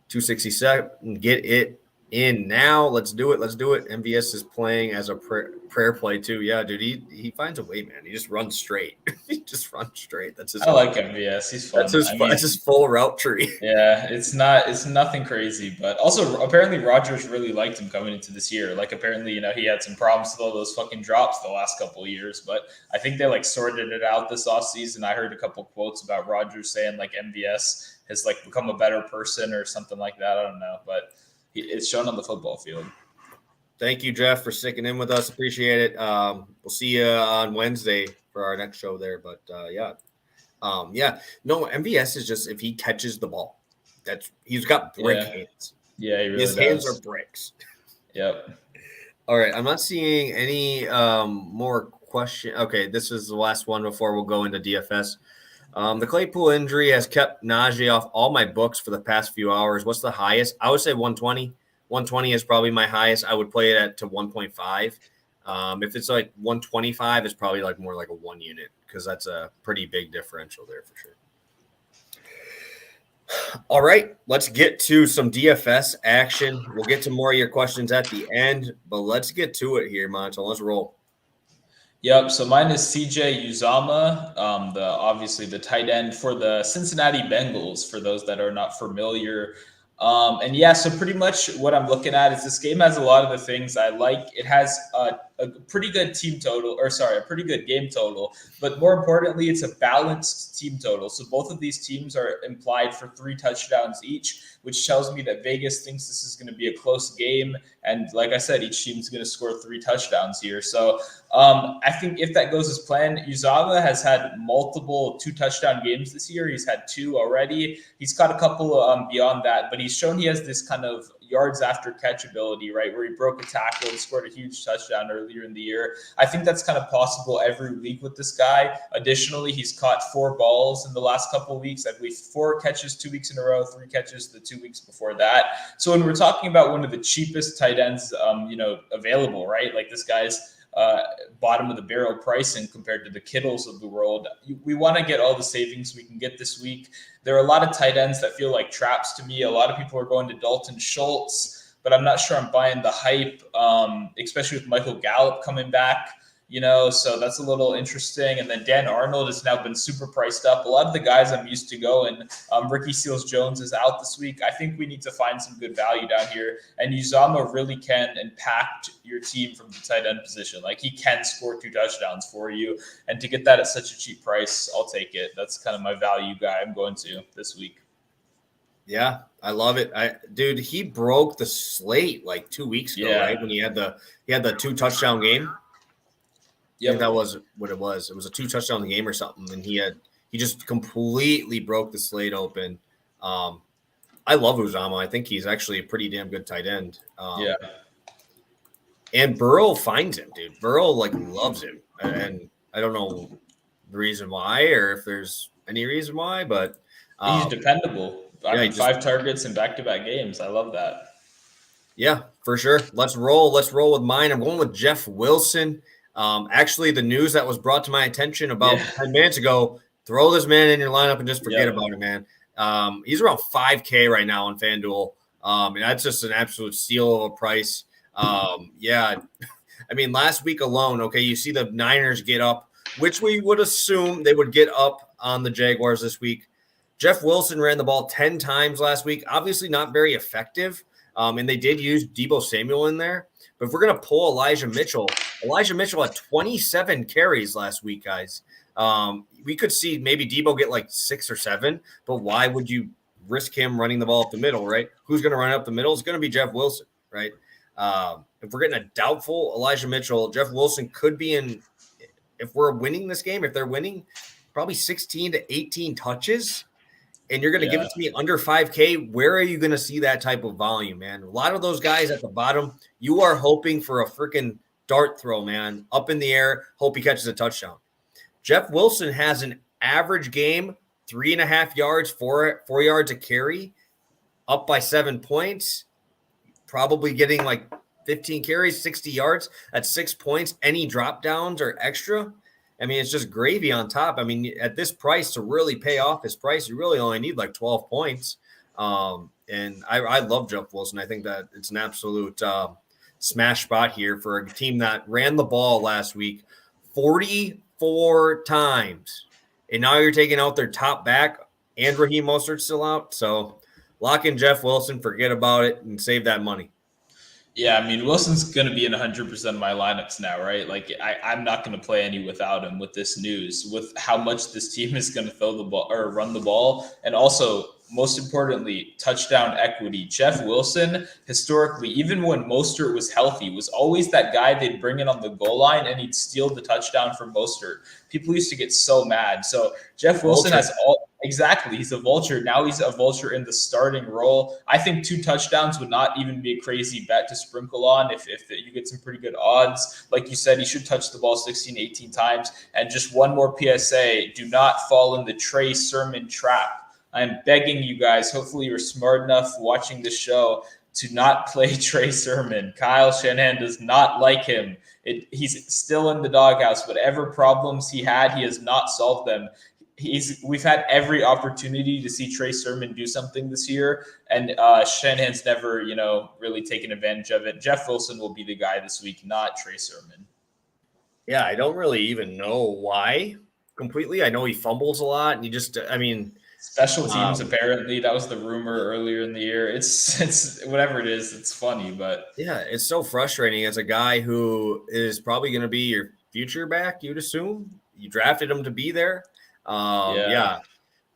267. Get it in now. Let's do it. MVS is playing as a prayer play too. Yeah, dude. He finds a way, man. He just runs straight. That's his. I like MVS. He's fun. That's his full route tree. Yeah, it's nothing crazy, but also apparently Rodgers really liked him coming into this year. Like apparently, he had some problems with all those fucking drops the last couple of years, but I think they like sorted it out this offseason. I heard a couple quotes about Rodgers saying like MVS has like become a better person or something like that. I don't know, but it's shown on the football field. Thank you, Jeff, for sticking in with us. Appreciate it. We'll see you on Wednesday for our next show there. But no, MVS is just if he catches the ball, he's got brick hands. Yeah, he really his hands are bricks. Yep. All right, I'm not seeing any more question. Okay, this is the last one before we'll go into DFS. The Claypool injury has kept Najee off all my books for the past few hours. What's the highest? I would say 120. 120 is probably my highest. I would play it to 1.5. If it's like 125, it's probably like more like a 1 unit because that's a pretty big differential there for sure. All right, let's get to some DFS action. We'll get to more of your questions at the end, but let's get to it here, Monto. Let's roll. Yep. So mine is CJ Uzomah, obviously the tight end for the Cincinnati Bengals, for those that are not familiar. So pretty much what I'm looking at is this game has a lot of the things I like. It has a pretty good a pretty good game total, but more importantly, it's a balanced team total. So both of these teams are implied for 3 touchdowns each, which tells me that Vegas thinks this is going to be a close game. And like I said, each team is going to score 3 touchdowns here. So I think if that goes as planned, Uzomah has had multiple 2-touchdown games this year. He's had 2 already. He's got a couple beyond that, but he's shown he has this kind of, yards after catch ability, right? Where he broke a tackle and scored a huge touchdown earlier in the year. I think that's kind of possible every week with this guy. Additionally, he's caught 4 balls in the last couple of weeks. I believe 4 catches 2 weeks in a row, 3 catches the 2 weeks before that. So when we're talking about one of the cheapest tight ends, available, right? Like this guy's bottom of the barrel pricing compared to the Kittles of the world. We want to get all the savings we can get this week. There are a lot of tight ends that feel like traps to me. A lot of people are going to Dalton Schultz, but I'm not sure I'm buying the hype, especially with Michael Gallup coming back. So that's a little interesting. And then Dan Arnold has now been super priced up. A lot of the guys I'm used to going, Ricky Seals-Jones is out this week. I think we need to find some good value down here. And Uzama really can impact your team from the tight end position. Like he can score 2 touchdowns for you. And to get that at such a cheap price, I'll take it. That's kind of my value guy I'm going to this week. Yeah, I love it. Dude, he broke the slate like 2 weeks ago, right? When he had the 2 touchdown game. Yeah, that was what it was. It was a 2 touchdown game or something, and he just completely broke the slate open. I love Uzama. I think he's actually a pretty damn good tight end. And Burrow finds him, dude. Burrow loves him, and I don't know the reason why, or if there's any reason why, but he's dependable. 5 targets in back-to-back games. I love that. Yeah, for sure. Let's roll. Let's roll with mine. I'm going with Jeff Wilson. Actually, the news that was brought to my attention about 10 minutes ago, throw this man in your lineup and just forget about it, man. He's around $5K right now on FanDuel. And that's just an absolute steal of a price. I mean, last week alone, okay, you see the Niners get up, which we would assume they would get up on the Jaguars this week. Jeff Wilson ran the ball 10 times last week. Obviously not very effective. And they did use Deebo Samuel in there. But if we're going to pull Elijah Mitchell had 27 carries last week, guys. We could see maybe Deebo get like 6 or 7, but why would you risk him running the ball up the middle, right? Who's going to run up the middle? It's going to be Jeff Wilson, right? If we're getting a doubtful Elijah Mitchell, Jeff Wilson could be in, if we're winning this game, if they're winning, probably 16 to 18 touches. And you're going to give it to me under 5K. Where are you going to see that type of volume, man? A lot of those guys at the bottom, you are hoping for a freaking dart throw, man, up in the air, hope he catches a touchdown. Jeff Wilson has an average game, 3.5 yards, 4 yards a carry, up by 7 points, probably getting like 15 carries, 60 yards at 6 points. Any drop downs or extra, I mean, it's just gravy on top. I mean, at this price, to really pay off his price, you really only need like 12 points. And I love Jeff Wilson. I think that it's an absolute smash spot here for a team that ran the ball last week 44 times. And now you're taking out their top back, and Raheem Mostert's still out. So lock in Jeff Wilson, forget about it, and save that money. Yeah, I mean, Wilson's going to be in 100% of my lineups now, right? Like, I'm not going to play any without him with this news, with how much this team is going to throw the ball or run the ball. And also, most importantly, touchdown equity. Jeff Wilson, historically, even when Mostert was healthy, was always that guy they'd bring in on the goal line and he'd steal the touchdown from Mostert. People used to get so mad. So Jeff Wilson has all. Exactly. He's a vulture. Now he's a vulture in the starting role. I think 2 touchdowns would not even be a crazy bet to sprinkle on if you get some pretty good odds. Like you said, he should touch the ball 16, 18 times. And just one more PSA, do not fall in the Trey Sermon trap. I'm begging you guys, hopefully you're smart enough watching this show to not play Trey Sermon. Kyle Shanahan does not like him. He's still in the doghouse. Whatever problems he had, he has not solved them. We've had every opportunity to see Trey Sermon do something this year, and Shanahan's never, really taken advantage of it. Jeff Wilson will be the guy this week, not Trey Sermon. Yeah, I don't really even know why completely. I know he fumbles a lot, and special teams, apparently. That was the rumor earlier in the year. It's whatever it is, it's funny, but yeah, it's so frustrating as a guy who is probably going to be your future back, you'd assume. You drafted him to be there. I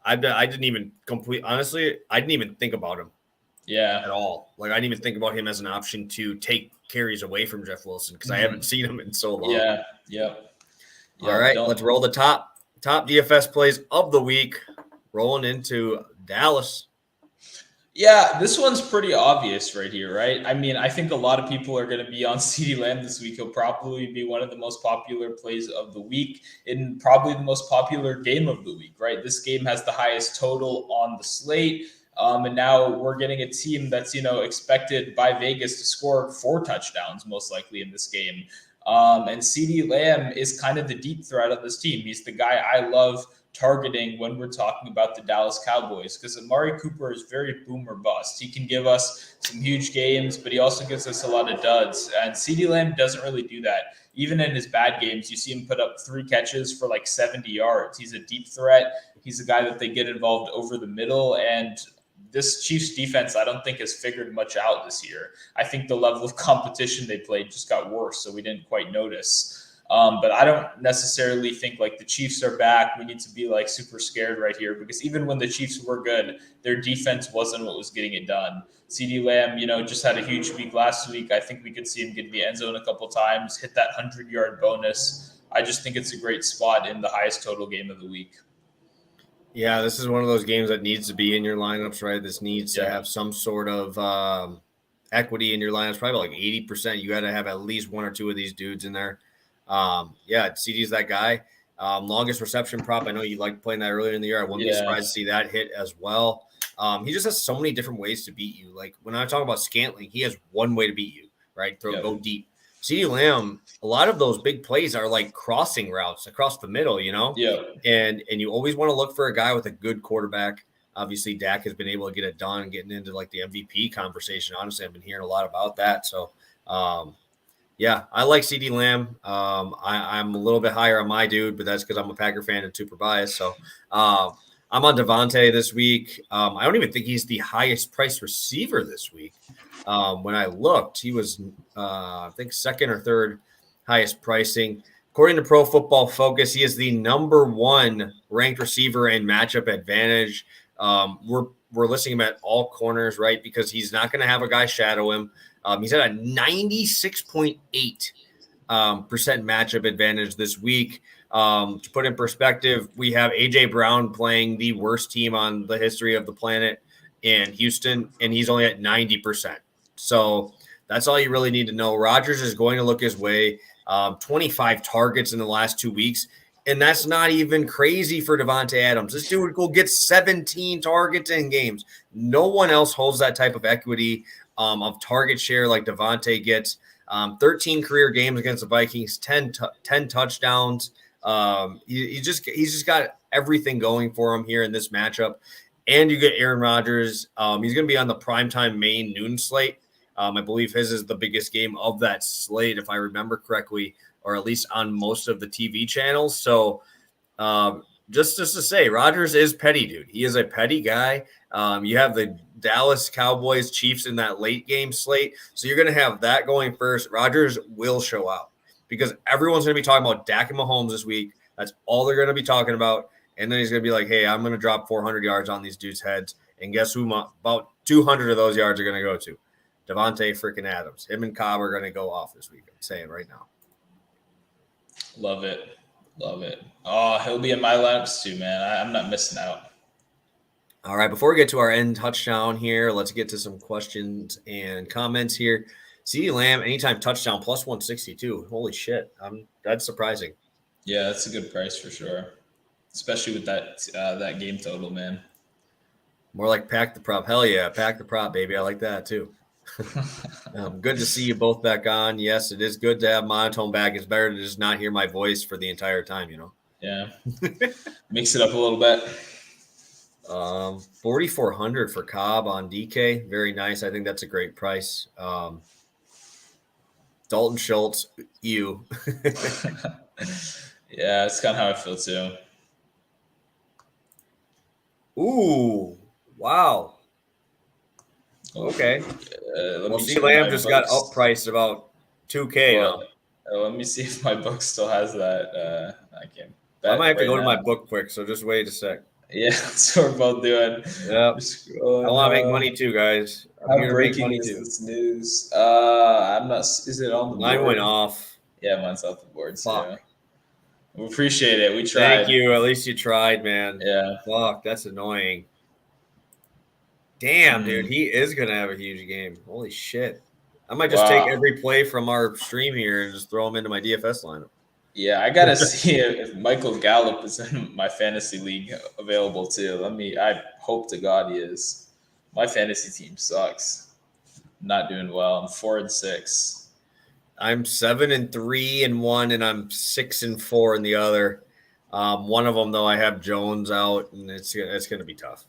didn't even honestly, I didn't even think about him. Yeah. At all. Like, I didn't even think about him as an option to take carries away from Jeff Wilson because I haven't seen him in so long. Yeah. Yep. All right, let's roll the top DFS plays of the week. Rolling into Dallas. Yeah, this one's pretty obvious right here, right? I mean, I think a lot of people are going to be on CeeDee Lamb this week. He'll probably be one of the most popular plays of the week in probably the most popular game of the week, right? This game has the highest total on the slate. And now we're getting a team that's, expected by Vegas to score 4 touchdowns, most likely in this game. And CeeDee Lamb is kind of the deep threat of this team. He's the guy I love targeting when we're talking about the Dallas Cowboys, because Amari Cooper is very boom or bust. He can give us some huge games, but he also gives us a lot of duds. And CeeDee Lamb doesn't really do that. Even in his bad games, you see him put up 3 catches for like 70 yards. He's a deep threat. He's a guy that they get involved over the middle. And this Chiefs defense, I don't think has figured much out this year. I think the level of competition they played just got worse, so we didn't quite notice. But I don't necessarily think like the Chiefs are back. We need to be like super scared right here, because even when the Chiefs were good, their defense wasn't what was getting it done. CeeDee Lamb, just had a huge week last week. I think we could see him get in the end zone a couple times, hit that 100-yard bonus. I just think it's a great spot in the highest total game of the week. Yeah, this is one of those games that needs to be in your lineups, right? This needs to have some sort of equity in your lineups, probably like 80%. You got to have at least 1 or 2 of these dudes in there. CD's that guy. Longest reception prop. I know you liked playing that earlier in the year. I wouldn't be surprised to see that hit as well. He just has so many different ways to beat you. Like when I talk about Scantling, he has one way to beat you, right? Go deep. CeeDee Lamb, a lot of those big plays are like crossing routes across the middle, Yeah. And you always want to look for a guy with a good quarterback. Obviously, Dak has been able to get it done, getting into like the MVP conversation. Honestly, I've been hearing a lot about that. So, yeah, I like CeeDee Lamb. I'm a little bit higher on my dude, but that's because I'm a Packer fan and super biased. So I'm on Devontae this week. I don't even think he's the highest priced receiver this week. When I looked, he was, I think, second or third highest pricing. According to Pro Football Focus, he is the number 1 ranked receiver in matchup advantage. We're listing him at all corners, right? Because he's not going to have a guy shadow him. He's at a 96.8% matchup advantage this week. To put in perspective, we have A.J. Brown playing the worst team on the history of the planet in Houston, and he's only at 90%. So that's all you really need to know. Rodgers is going to look his way. 25 targets in the last 2 weeks. And that's not even crazy for Davante Adams. This dude will get 17 targets in games. No one else holds that type of equity of target share like Davante gets. 13 career games against the Vikings, 10 touchdowns. He's just got everything going for him here in this matchup. And you get Aaron Rodgers. He's going to be on the primetime main noon slate. I believe his is the biggest game of that slate, if I remember correctly, or at least on most of the TV channels. So just to say, Rodgers is petty, dude. He is a petty guy. You have the Dallas Cowboys Chiefs in that late game slate. So you're going to have that going first. Rodgers will show out because everyone's going to be talking about Dak and Mahomes this week. That's all they're going to be talking about. And then he's going to be like, hey, I'm going to drop 400 yards on these dudes' heads. And guess who? About 200 of those yards are going to go to Davante freaking Adams. Him and Cobb are going to go off this week. I'm saying right now. Love it. Love it. Oh, he'll be in my lineups too, man. I'm not missing out. All right, before we get to our end touchdown here, let's get to some questions and comments here. CeeDee Lamb, anytime touchdown, plus 162. Holy shit. That's surprising. Yeah, that's a good price for sure, especially with that game total, man. More like pack the prop. Hell yeah, pack the prop, baby. I like that too. Good to see you both back on. Yes, it is good to have Monotone back. It's better to just not hear my voice for the entire time, Yeah. Mix it up a little bit. 4,400 for Cobb on DK. Very nice. I think that's a great price. Dalton Schultz, you. Yeah, it's kind of how I feel too. Ooh, wow. Okay. CeeDee Lamb just got uppriced about 2K now. Let me see if my book still has that. I can't. I might have to go to my book quick, so just wait a sec. Yeah, that's what we're both doing. Yep. I want to make money too, guys. How breaking is this news? I'm not. Is it on the board? Mine went off. Yeah, mine's off the board. So we appreciate it. We tried. Thank you. At least you tried, man. Yeah. Fuck, that's annoying. Damn, dude, he is gonna have a huge game. Holy shit! I might just take Wow. every play from our stream here and just throw him into my DFS lineup. Yeah, I gotta see if Michael Gallup is in my fantasy league available too. I hope to God he is. My fantasy team sucks. Not doing well. I'm 4-6. I'm 7-3 in one, and I'm 6-4 in the other. One of them though, I have Jones out, and it's gonna be tough.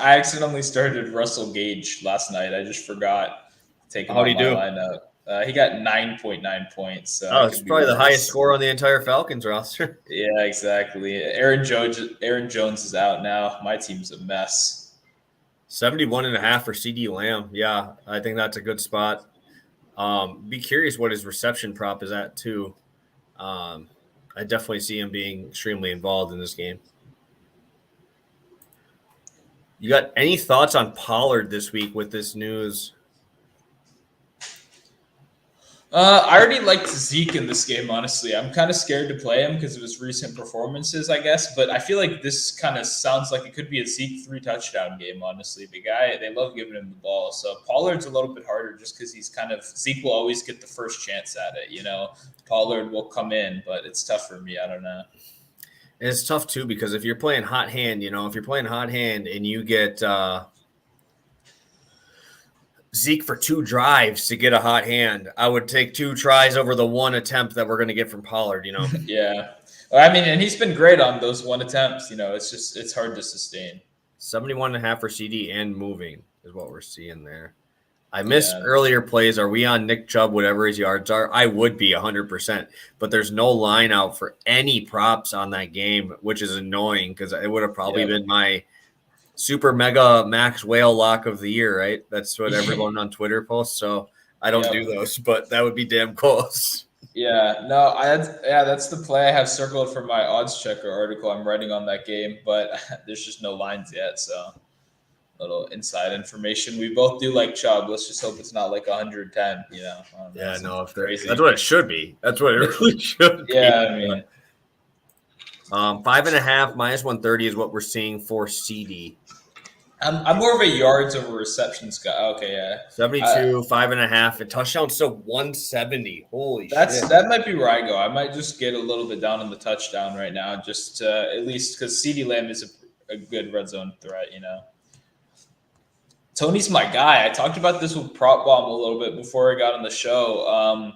I accidentally started Russell Gage last night. I just forgot to take him How'd out he my do? lineup. He got 9.9 points, so Oh, it it's could be probably the highest worse. score on the entire Falcons roster. Yeah, exactly. Aaron Jones is out now. My team's a mess. 71.5 for CD Lamb. Yeah, I think that's a good spot. Be curious what his reception prop is at too. I definitely see him being extremely involved in this game. You got any thoughts on Pollard this week with this news? I already liked Zeke in this game, honestly. I'm kind of scared to play him because of his recent performances, I guess. But I feel like this kind of sounds like it could be a Zeke 3-touchdown game, honestly. The guy, they love giving him the ball. So Pollard's a little bit harder just because Zeke will always get the first chance at it, you know? Pollard will come in, but it's tough for me. I don't know. And it's tough too because if you're playing hot hand, and you get Zeke for 2 drives to get a hot hand, I would take 2 tries over the 1 attempt that we're going to get from Pollard, Yeah. I mean, and he's been great on those 1 attempts. It's hard to sustain. 71.5 for CD and moving is what we're seeing there. I missed earlier plays. Are we on Nick Chubb, whatever his yards are? I would be 100%, but there's no line out for any props on that game, which is annoying because it would have probably been my super mega max whale lock of the year, right? That's what everyone on Twitter posts. So I don't do those, but that would be damn close. Yeah, no, that's the play I have circled for my odds checker article I'm writing on that game, but there's just no lines yet, so little inside information. We both do like Chubb. Let's just hope it's not like 110, Yeah, no, if crazy. That's what it should be. That's what it really should be. Yeah, I mean, 5.5 minus 130 is what we're seeing for CD. I'm more of a yards over receptions guy. Okay, yeah. 72, 5.5, and touchdown still 170. Holy shit. That might be where I go. I might just get a little bit down on the touchdown right now, just at least because CD Lamb is a good red zone threat, Tony's my guy. I talked about this with Prop Bomb a little bit before I got on the show.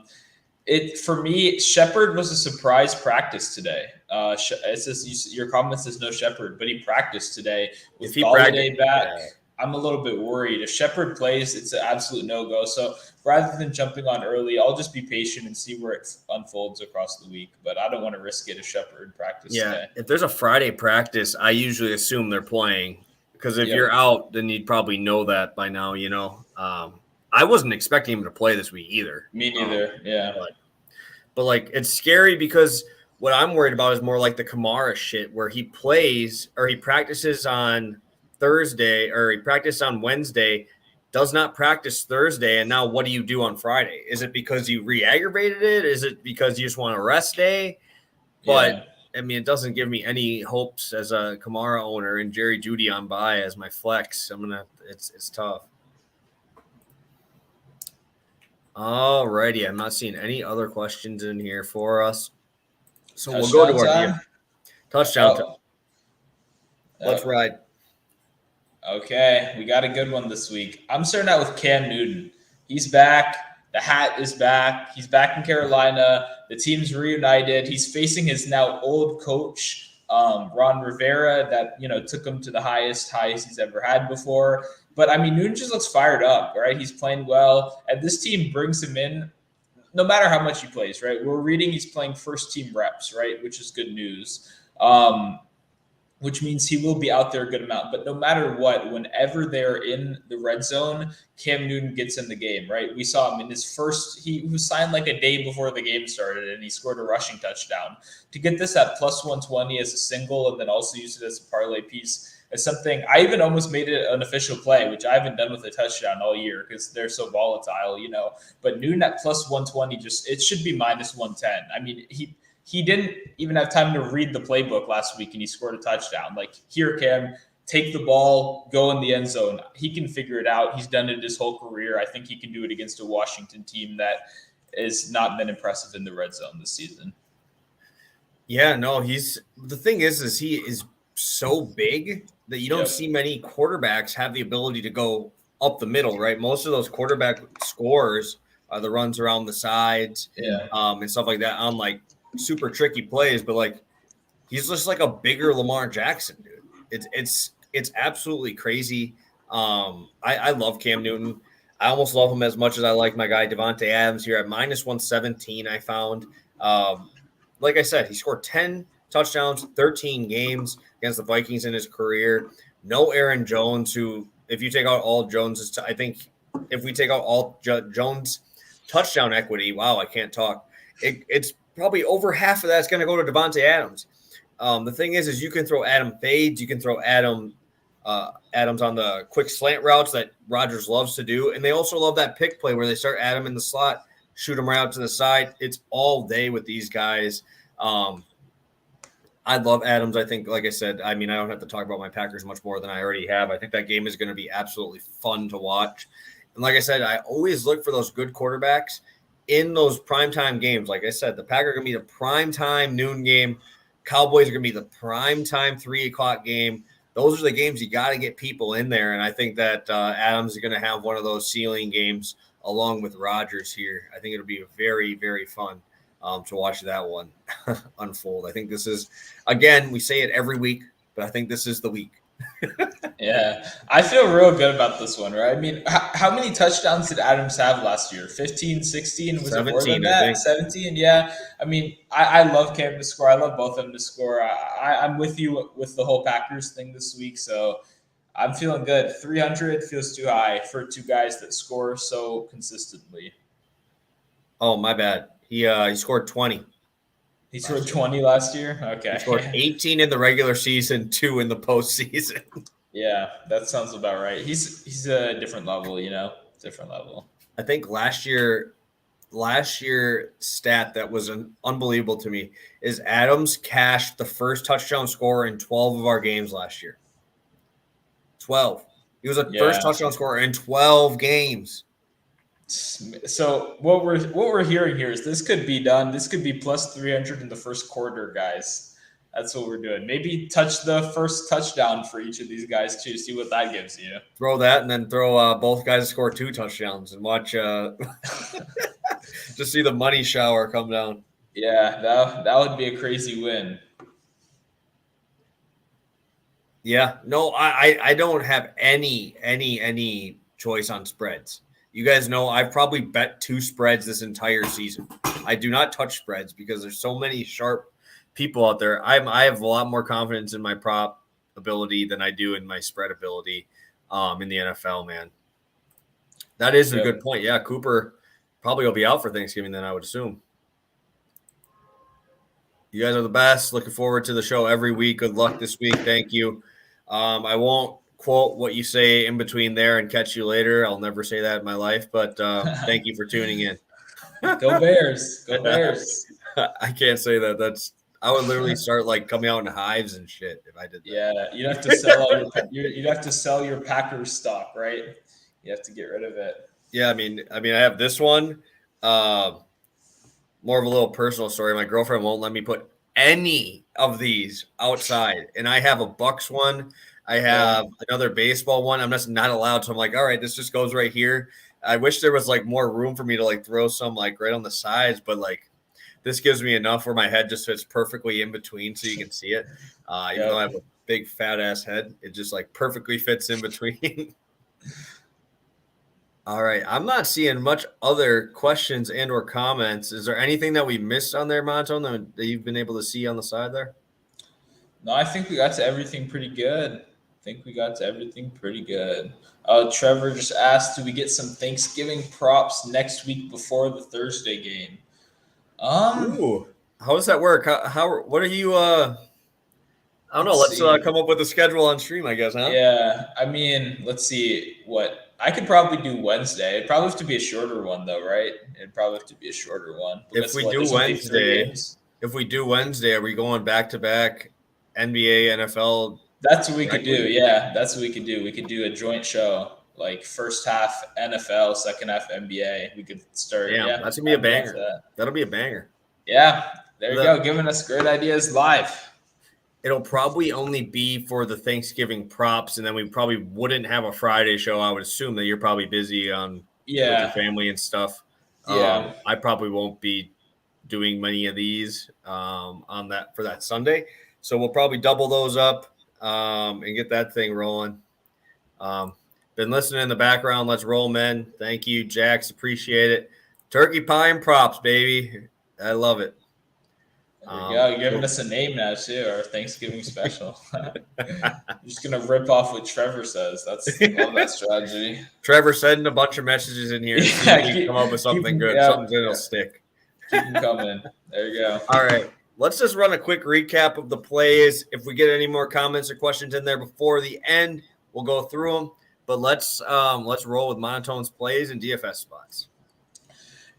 For me, Shepard was a surprise practice today. It says your comment says no Shepard, but he practiced today with Galladay back. Yeah. I'm a little bit worried. If Shepard plays, it's an absolute no-go. So rather than jumping on early, I'll just be patient and see where it unfolds across the week. But I don't want to risk it if Shepard practice today. If there's a Friday practice, I usually assume they're playing. Because if you're out, then you'd probably know that by now, I wasn't expecting him to play this week either. Me neither, yeah. But like, it's scary because what I'm worried about is more like the Kamara shit where he plays or he practices on Thursday or he practiced on Wednesday, does not practice Thursday, and now what do you do on Friday? Is it because you re-aggravated it? Is it because you just want a rest day? But I mean, it doesn't give me any hopes as a Kamara owner and Jerry Jeudy on bye as my flex. It's tough. All righty. I'm not seeing any other questions in here for us. So we'll go to our touchdown time. Let's ride. Okay. We got a good one this week. I'm starting out with Cam Newton. He's back. The hat is back. He's back in Carolina. The team's reunited. He's facing his now old coach, Ron Rivera, that took him to the highest highs he's ever had before. But I mean, Newton just looks fired up, right? He's playing well, and this team brings him in, no matter how much he plays, right? We're reading he's playing first team reps, right, which is good news. Which means he will be out there a good amount. But no matter what, whenever they're in the red zone, Cam Newton gets in the game, right? We saw him in his first – he was signed like a day before the game started, and he scored a rushing touchdown. To get this at plus 120 as a single and then also use it as a parlay piece is something – I even almost made it an official play, which I haven't done with a touchdown all year because they're so volatile, But Newton at plus 120 it should be minus 110. I mean, he didn't even have time to read the playbook last week, and he scored a touchdown. Like, here, Cam, take the ball, go in the end zone. He can figure it out. He's done it his whole career. I think he can do it against a Washington team that has not been impressive in the red zone this season. Yeah, no, the thing is he is so big that you don't see many quarterbacks have the ability to go up the middle, right? Most of those quarterback scores are the runs around the sides, and stuff like that on like super tricky plays. But like he's just like a bigger Lamar Jackson, dude. It's absolutely crazy. I love Cam Newton. I almost love him as much as I like my guy Devontae Adams here at minus 117. I found. Like I said, he scored 10 touchdowns, 13 games against the Vikings in his career. No Aaron Jones, who, if you take out all Jones's, I think if we take out all Jones' touchdown equity, wow, I can't talk. It's probably over half of that's going to go to Devontae Adams. The thing is you can throw Adam fades, you can throw Adams on the quick slant routes that Rodgers loves to do, and they also love that pick play where they start Adam in the slot, shoot him right out to the side. It's all day with these guys. I love Adams. I think, like I said, I mean, I don't have to talk about my Packers much more than I already have. I think that game is going to be absolutely fun to watch. And like I said, I always look for those good quarterbacks in those primetime games. Like I said, the Packers are going to be the primetime noon game. Cowboys are going to be the primetime 3 o'clock game. Those are the games you got to get people in there. And I think that Adams is going to have one of those ceiling games along with Rodgers here. I think it'll be very, very fun to watch that one unfold. I think this is, again, we say it every week, but I think this is the week. Yeah, I feel real good about this one, right? I mean, how many touchdowns did Adams have last year? 15, 16? Was 17, it more than that? 17? Yeah. I mean, I love Cam to score. I love both of them to score. I'm with you with the whole Packers thing this week, so I'm feeling good. 300 feels too high for two guys that score so consistently. Oh, my bad. He scored 20. He scored 20 last year? Okay. He scored 18 in the regular season, 2 in the postseason. Yeah, that sounds about right. He's a different level, different level. I think last year stat that was unbelievable to me is Adams cashed the first touchdown scorer in 12 of our games last year. 12. He was a first touchdown scorer in 12 games. So what we're hearing here is this could be done. This could be plus 300 in the first quarter, guys. That's what we're doing. Maybe touch the first touchdown for each of these guys too. See what that gives you. Throw that and then throw both guys to score 2 touchdowns and watch just see the money shower come down. Yeah, that would be a crazy win. Yeah, no, I don't have any choice on spreads. You guys know I've probably bet 2 spreads this entire season. I do not touch spreads because there's so many sharp people out there. I have a lot more confidence in my prop ability than I do in my spread ability in the NFL, man. That is a good point. Yeah, Cooper probably will be out for Thanksgiving then, I would assume. You guys are the best. Looking forward to the show every week. Good luck this week. Thank you. I won't quote what you say in between there and catch you later. I'll never say that in my life, but thank you for tuning in. Go Bears. Go Bears. I can't say that. I would literally start like coming out in hives and shit if I did that. Yeah, you'd have to sell you'd have to sell your Packers stock, right? You have to get rid of it. Yeah, I mean, I have this one. More of a little personal story. My girlfriend won't let me put any of these outside, and I have a Bucks one. I have another baseball one. I'm just not allowed. So I'm like, all right, this just goes right here. I wish there was like more room for me to like throw some like right on the sides, but like this gives me enough where my head just fits perfectly in between so you can see it. Even though I have a big fat ass head, it just like perfectly fits in between. All right. I'm not seeing much other questions and or comments. Is there anything that we missed on there, Monotone, that you've been able to see on the side there? No, I think we got to everything pretty good. Trevor just asked, do we get some Thanksgiving props next week before the Thursday game? Ooh, how does that work? What are you I don't know. Let's come up with a schedule on stream, I guess, huh? Yeah. I mean, let's see what I could probably do Wednesday. It'd probably have to be a shorter one though, right? It'd probably have to be a shorter one. If we do Wednesday, are we going back to back NBA, NFL That's what we could correctly? do. Yeah, that's what we could do. We could do a joint show, like first half NFL, second half NBA. We could start. Damn, Yeah, that's gonna be a I'd be down for banger. that. That'll be a banger. Yeah, there you The go. Giving us great ideas live. It'll probably only be for the Thanksgiving props, and then we probably wouldn't have a Friday show. I would assume that you're probably busy with your Yeah, family and stuff. yeah. I probably won't be doing many of these on that for that Sunday, so we'll probably double those up and get that thing rolling. Um, been listening in the background. Let's roll, men. Thank you, Jax. Appreciate it. Turkey pie and props, baby. I love it. There you go. You're giving us a name now too, our Thanksgiving special. I'm just gonna rip off what Trevor says. Love that strategy. Trevor sending a bunch of messages in here to see if we can come up with something good. Something that'll stick. Keep them coming. There you go. All right. Let's just run a quick recap of the plays. If we get any more comments or questions in there before the end, we'll go through them. But let's roll with Monotone's plays and DFS spots.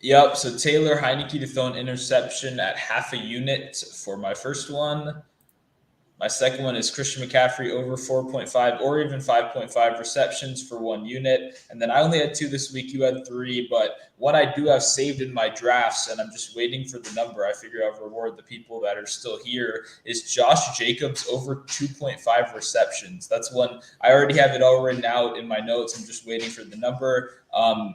Yep. So Taylor Heineke to throw an interception at half a unit for my first one. My second one is Christian McCaffrey over 4.5 or even 5.5 receptions for 1 unit. And then I only had 2 this week. You had 3, but one I do have saved in my drafts, and I'm just waiting for the number. I figure I'll reward the people that are still here. Is Josh Jacobs over 2.5 receptions? That's one I already have it all written out in my notes. I'm just waiting for the number.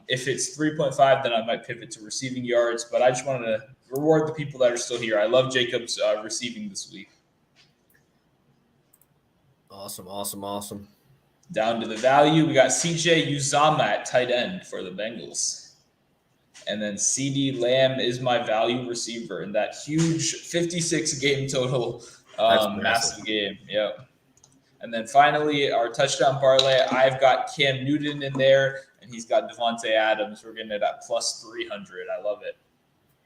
If it's 3.5, then I might pivot to receiving yards. But I just wanted to reward the people that are still here. I love Jacobs receiving this week. Awesome. Down to the value, we got CJ Uzama at tight end for the Bengals. And then CD Lamb is my value receiver in that huge 56 game total, massive game. Yep. And then finally, our touchdown parlay, I've got Cam Newton in there, and he's got Devontae Adams. We're getting it at plus 300. I love it.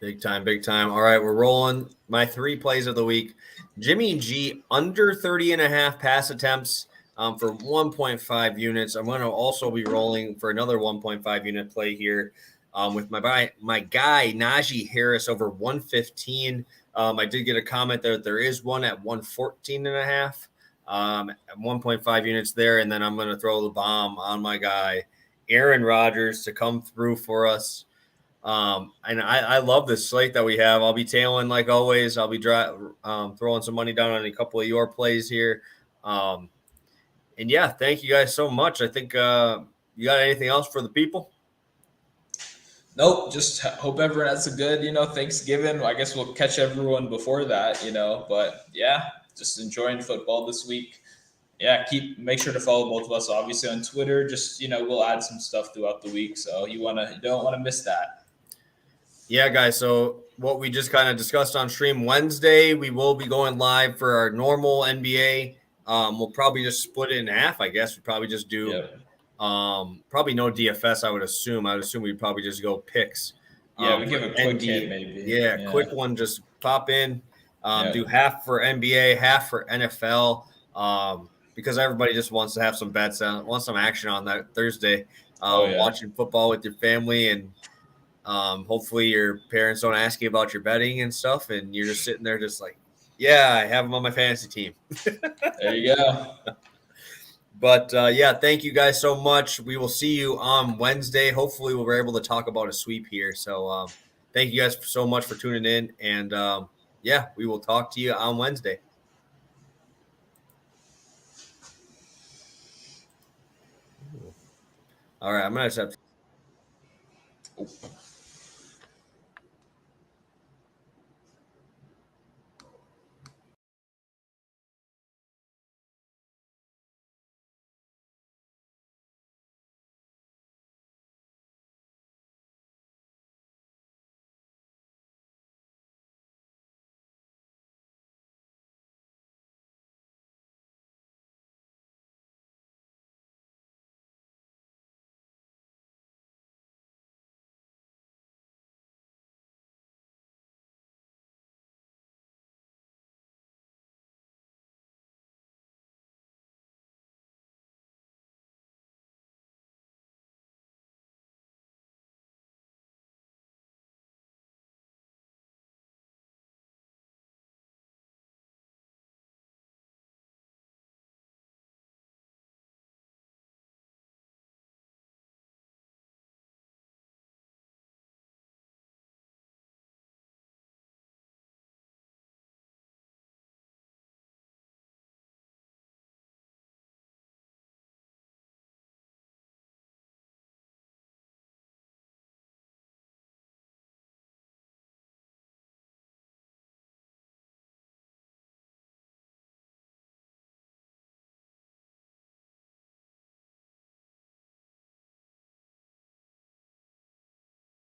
Big time. All right, we're rolling. My 3 plays of the week. Jimmy G under 30.5 pass attempts for 1.5 units. I'm going to also be rolling for another 1.5 unit play here with my guy Najee Harris over 115. I did get a comment there is one at 114.5 at 1.5 units there, and then I'm going to throw the bomb on my guy Aaron Rodgers to come through for us. And I love this slate that we have. I'll be tailing like always. I'll be throwing some money down on a couple of your plays here. And yeah, thank you guys so much. I think you got anything else for the people? Nope. Just hope everyone has a good, Thanksgiving. I guess we'll catch everyone before that, but yeah, just enjoying football this week. Yeah, make sure to follow both of us, obviously, on Twitter. Just, we'll add some stuff throughout the week. So you don't want to miss that. Yeah, guys. So what we just kind of discussed on stream Wednesday, we will be going live for our normal NBA. We'll probably just split it in half, I guess. We'd probably just do probably no DFS, I would assume. We'd probably just go picks. Yeah, we give a quick hit maybe. Yeah, quick one. Just pop in. Do half for NBA, half for NFL. Because everybody just wants to have some bets, wants some action on that Thursday. Watching football with your family, and hopefully your parents don't ask you about your betting and stuff, and you're just sitting there just like, yeah, I have them on my fantasy team. There you go. But yeah, thank you guys so much. We will see you on Wednesday. Hopefully we'll be able to talk about a sweep here. So thank you guys so much for tuning in. And yeah, we will talk to you on Wednesday. All right, I'm going to have to